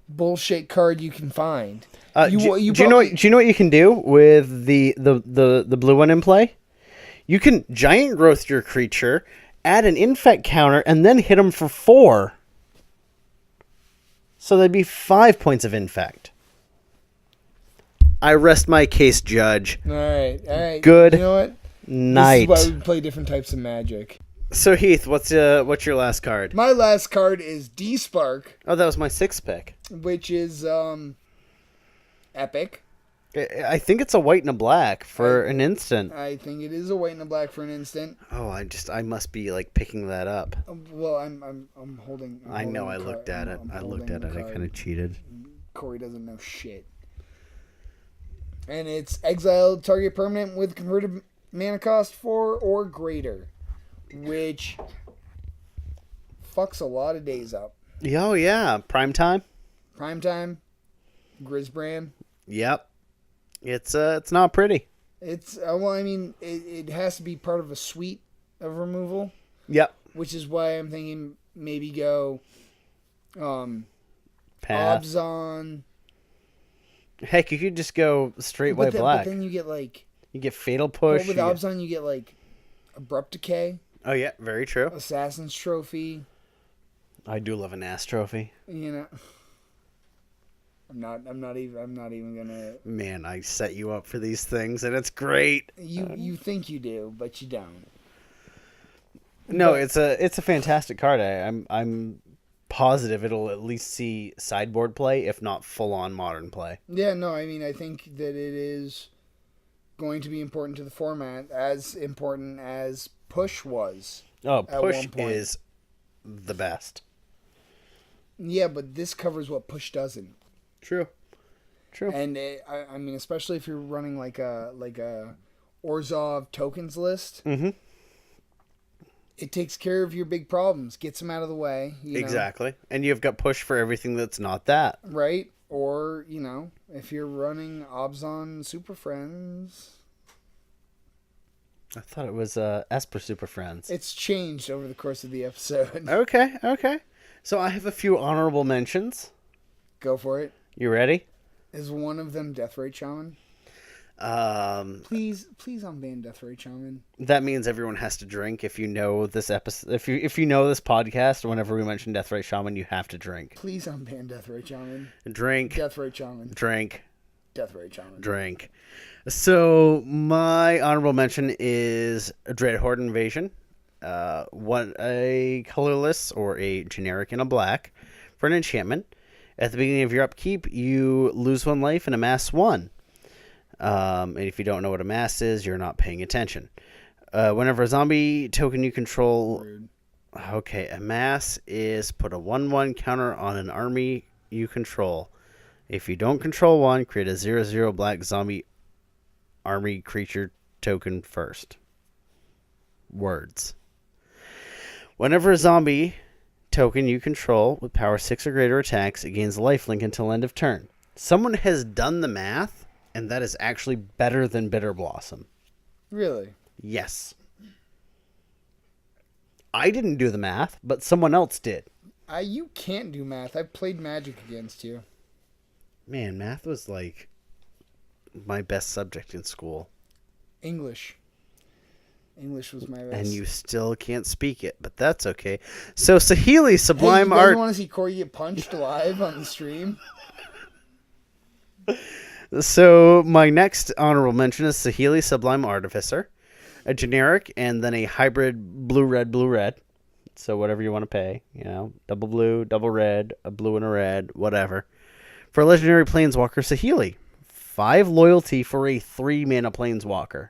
bullshit card you can find. Do you know what you can do with the blue one in play? You can Giant Growth your creature, add an Infect counter, and then hit them for 4. So that'd be 5 points of Infect. I rest my case, Judge. All right. Good. You know what? Night. This is why we play different types of Magic. So Heath, what's your last card? My last card is D-Spark, Oh, that was my 6th pick. which is epic. I think it's a white and a black for an instant. I think it is a white and a black for an instant. Oh, I must be like picking that up. Well, I'm holding. I know. I looked at it. I kind of cheated. Corey doesn't know shit. And it's exile target permanent with converted mana cost 4 or greater, which fucks a lot of days up. Oh yeah, prime time. Primetime, Grizzbrand. Yep. It's not pretty. It's well, I mean, it has to be part of a suite of removal. Yep. Which is why I'm thinking maybe go, Path. Obzon. Heck, you could just go straight white black. But then you get like you get Fatal Push. With Obzon, you get like Abrupt Decay. Oh yeah, very true. Assassin's Trophy. I do love an ass trophy. You know, I'm not even gonna. Man, I set you up for these things, and it's great. You think you do, but you don't. No, it's a fantastic card. I'm positive it'll at least see sideboard play, if not full on modern play. Yeah, no, I mean I think that it is going to be important to the format, as important as Push was. Oh, Push is the best. Yeah, but this covers what Push doesn't. True. And I mean, especially if you're running like a Orzhov tokens list. Mm-hmm. It takes care of your big problems, gets them out of the way. Exactly. And you've got Push for everything that's not that. Right? Or, if you're running Obzon Super Friends. I thought it was Esper Super Friends. It's changed over the course of the episode. Okay. So I have a few honorable mentions. Go for it. You ready? Is one of them Deathrite Shaman? Please unban Deathrite Shaman. That means everyone has to drink. If you know this episode, if you know this podcast, whenever we mention Deathrite Shaman, you have to drink. Please unban Deathrite Shaman. Drink. Deathrite Shaman. Drink. Deathrite Shaman. Drink. So my honorable mention is a Dreadhorde Invasion. A colorless or a generic and a black for an enchantment. At the beginning of your upkeep, you lose 1 life and amass 1. And if you don't know what amass is, you're not paying attention. Whenever a zombie token you control... Rude. Okay, amass is put a 1/1 counter on an army you control. If you don't control one, create a 0/0 black zombie army creature token first. Words. Whenever a zombie token you control with power 6 or greater attacks, it gains lifelink until end of turn. Someone has done the math, and that is actually better than Bitter Blossom. Really? Yes. I didn't do the math, but someone else did. You can't do math. I've played Magic against you. Man, math was like my best subject in school. English was my best. And you still can't speak it, but that's okay. So Saheeli Sublime Hey, you Art. want to see Corey get punched live on the stream? So my next honorable mention is Saheeli Sublime Artificer, a generic and then a hybrid blue-red. So whatever you want to pay, double blue, double red, a blue and a red, whatever. For a legendary planeswalker, Saheeli, 5 loyalty for a 3 mana planeswalker,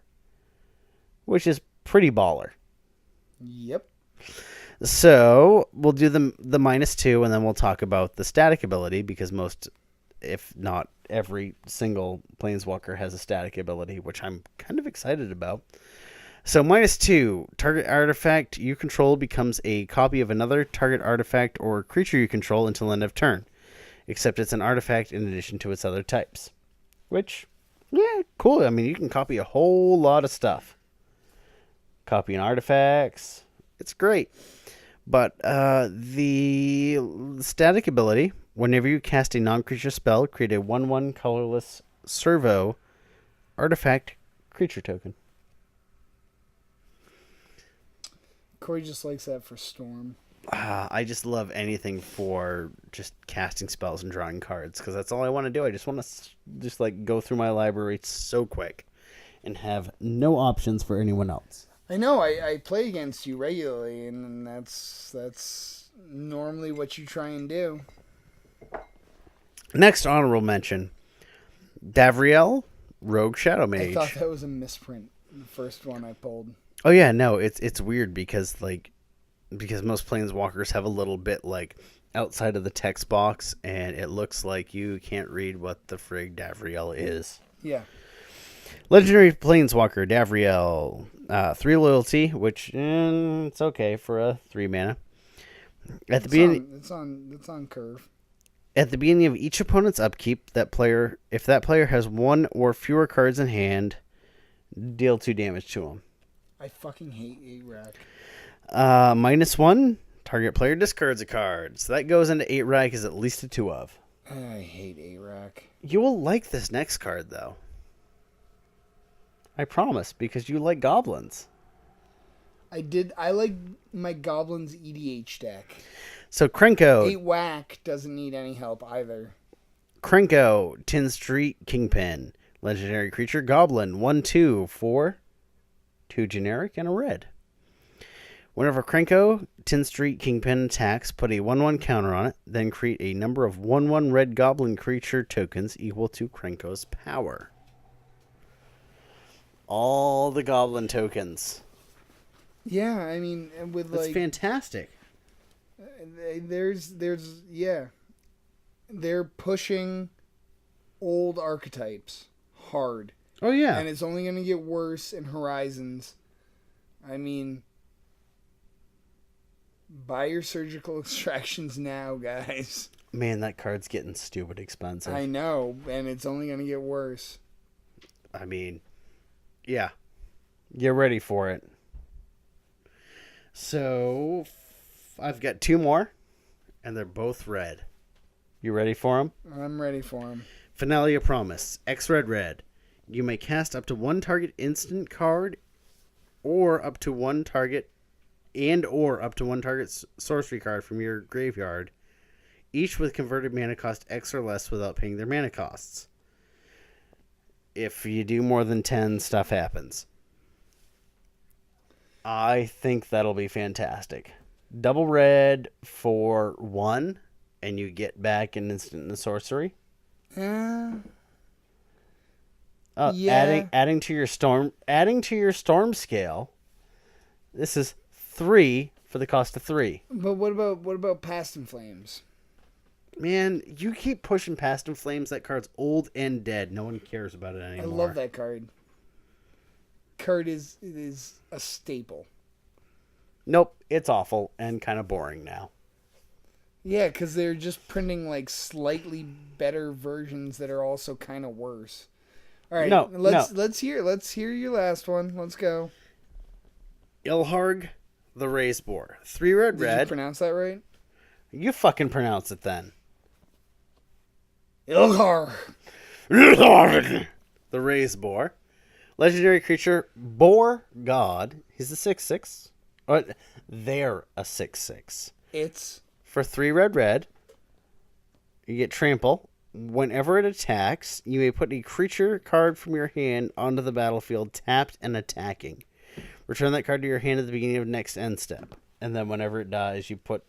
which is pretty baller. Yep. So we'll do the -2, and then we'll talk about the static ability, because most, if not every single Planeswalker has a static ability, which I'm kind of excited about. So -2, target artifact you control becomes a copy of another target artifact or creature you control until end of turn, except it's an artifact in addition to its other types. Which, yeah, cool. I mean, you can copy a whole lot of stuff. Copying artifacts, it's great. But the static ability, whenever you cast a non-creature spell, create a 1/1 colorless servo artifact creature token. Corey just likes that for Storm. I just love anything for just casting spells and drawing cards, because that's all I want to do. I just want to just like go through my library so quick and have no options for anyone else. I know. I play against you regularly, and that's normally what you try and do. Next honorable mention, Davriel, Rogue Shadow Mage. I thought that was a misprint. The first one I pulled. Oh yeah, no, it's weird because most Planeswalkers have a little bit like outside of the text box, and it looks like you can't read what the frig Davriel is. Yeah. Legendary Planeswalker Davriel, 3 loyalty, which it's okay for a 3 mana. At the beginning, It's on curve. at the beginning of each opponent's upkeep, if that player has 1 or fewer cards in hand, deal 2 damage to him. I fucking hate 8-rack. -1, target player discards a card. So that goes into 8-rack is at least a 2 of. I hate 8-rack. You will like this next card, though. I promise, because you like goblins. I like my Goblins EDH deck. So Krenko, 8-whack doesn't need any help either. Krenko, 10 Street Kingpin, legendary creature, Goblin, 1/2 for 2 generic and a red. Whenever Krenko, 10 Street Kingpin attacks, put a 1/1 counter on it, then create a number of 1/1 red goblin creature tokens equal to Krenko's power. All the goblin tokens. Yeah, I mean, with That's like fantastic. they're pushing old archetypes hard. Oh yeah. And it's only going to get worse in Horizons. I mean, buy your surgical extractions now, guys. Man, that card's getting stupid expensive. I know, and it's only going to get worse. I mean, yeah. Get ready for it. So, I've got 2 more, and they're both red. You ready for them? I'm ready for him. Finale of Promise, X-Red Red. You may cast up to 1 target instant card, or up to 1 target, sorcery card from your graveyard, each with converted mana cost X or less without paying their mana costs. If you do more than 10, stuff happens. I think that'll be fantastic. Double red for 1, and you get back an instant and a sorcery. Yeah. Adding to your storm scale. This is 3 for the cost of 3. But what about Past in Flames? Man, you keep pushing Past in Flames. That card's old and dead. No one cares about it anymore. I love that card. Card is a staple. Nope, it's awful and kind of boring now. Yeah, because they're just printing like slightly better versions that are also kind of worse. All right, let's hear your last one. Let's go. Ilharg, the Raised Boar, 3 red. Did you pronounce that right? You fucking pronounce it then. Ilhar. The Raised Boar, legendary creature, Boar God. He's a 6/6. They're a 6/6. It's For 3 red. You get trample. Whenever it attacks, you may put a creature card from your hand onto the battlefield, tapped and attacking. Return that card to your hand at the beginning of next end step. And then whenever it dies, you put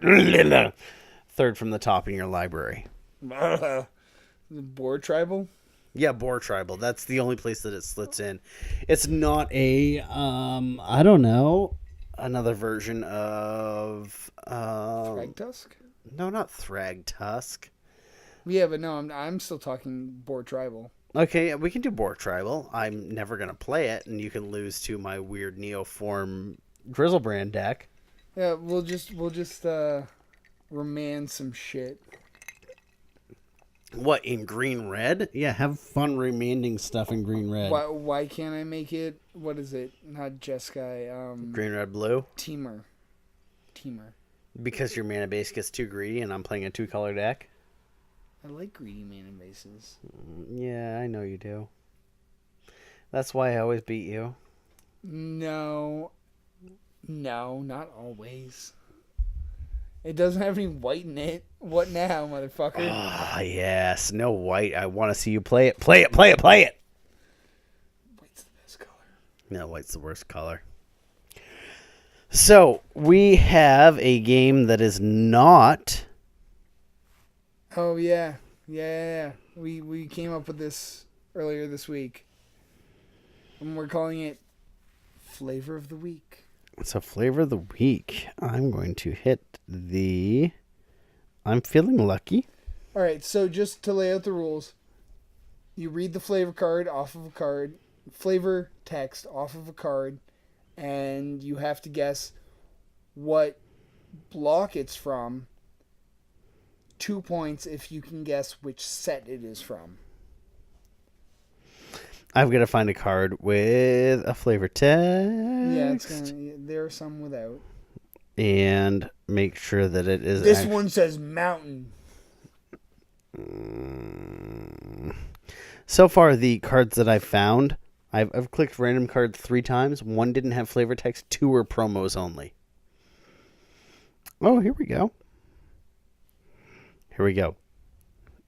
third from the top in your library. Boar Tribal? Yeah, Boar Tribal. That's the only place that it slits in. It's not a, I don't know, another version of Thragtusk? no, not Thragtusk. Yeah, but no, I'm still talking board tribal. Okay, we can do Boar Tribal. I'm never gonna play it, and you can lose to my weird Neoform Drizzlebrand deck. Yeah, we'll just remand some shit. What, in green red? Yeah, have fun remanding stuff in green red. Why can't I make it? What is it? Not Jeskai. Green red blue? Teamer. Because your mana base gets too greedy and I'm playing a 2-color deck? I like greedy mana bases. Yeah, I know you do. That's why I always beat you. No, not always. It doesn't have any white in it. What now, motherfucker? Ah, yes. No white. I want to see you play it. Play it! White's the best color. No, white's the worst color. So, we have a game that is not... Oh, yeah. We came up with this earlier this week. And we're calling it Flavor of the Week. So, Flavor of the Week. I'm going to hit the... I'm feeling lucky. All right, so just to lay out the rules, you read the flavor card off of a card, flavor text off of a card, and you have to guess what block it's from. 2 points if you can guess which set it is from. I've got to find a card with a flavor text. Yeah, there are some without. And make sure that it is... This one says mountain. So far, the cards that I've found, I've clicked random card 3 times. 1 didn't have flavor text. 2 were promos only. Oh, here we go.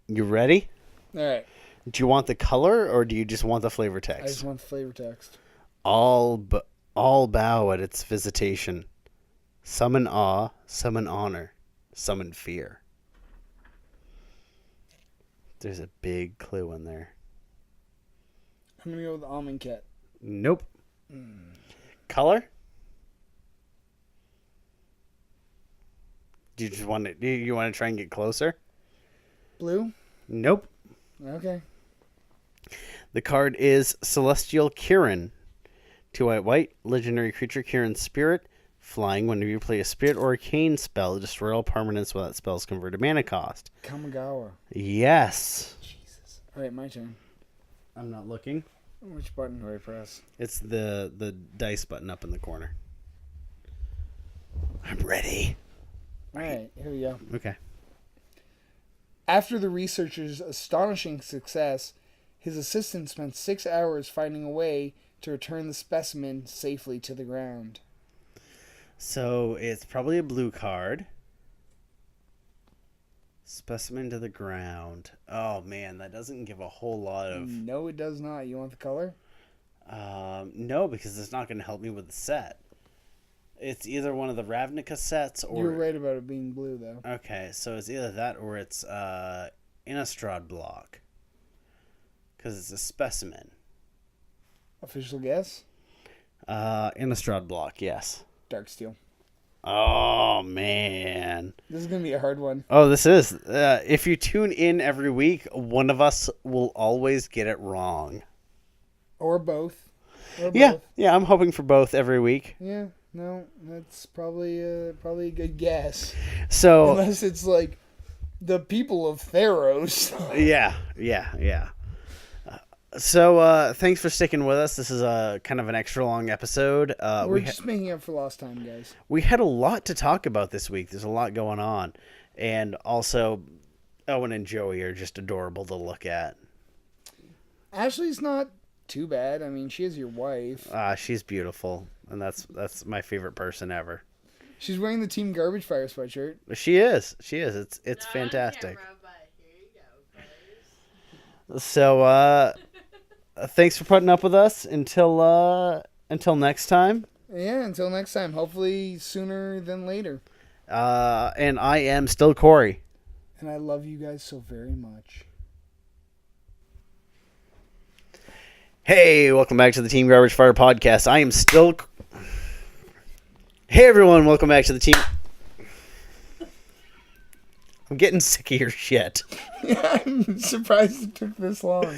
You ready? All right. Do you want the color or do you just want the flavor text? I just want the flavor text. All bow at its visitation. Summon awe, summon honor, summon fear. There's a big clue in there. I'm going to go with Almond Cat. Nope. Color? Do you want to try and get closer? Blue? Nope. Okay. The card is Celestial Kirin. 2 white, legendary creature Kirin Spirit. Flying, whenever you play a spirit or arcane spell, destroy all permanents with that spell's converted mana cost. Kamigawa. Yes. Jesus. All right, my turn. I'm not looking. Which button do I press? It's the dice button up in the corner. I'm ready. All right, here we go. Okay. After the researcher's astonishing success, his assistant spent 6 hours finding a way to return the specimen safely to the ground. So it's probably a blue card. Specimen to the ground. Oh man, that doesn't give a whole lot of... No, it does not. You want the color? No, because it's not going to help me with the set. It's either one of the Ravnica sets or... You're right about it being blue, though. Okay, so it's either that or it's Innistrad block. Because it's a specimen. Official guess? Innistrad block, yes. Darksteel. Oh, man. This is going to be a hard one. Oh, this is. If you tune in every week, one of us will always get it wrong. Or both. Yeah, I'm hoping for both every week. Yeah, no, that's probably a good guess. So unless it's like the people of Theros. Yeah. So thanks for sticking with us. This is a kind of an extra long episode. We're just making up for lost time, guys. We had a lot to talk about this week. There's a lot going on. And also, Owen and Joey are just adorable to look at. Ashley's not too bad. I mean, she is your wife. She's beautiful. And that's my favorite person ever. She's wearing the Team Garbage Fire sweatshirt. She is. It's fantastic. So, thanks for putting up with us until next time. Yeah, until next time. Hopefully sooner than later. And I am still Corey. And I love you guys so very much. Hey, welcome back to the Team Garbage Fire podcast. I am still... Hey everyone, welcome back to the team. I'm getting sick of your shit. I'm surprised it took this long.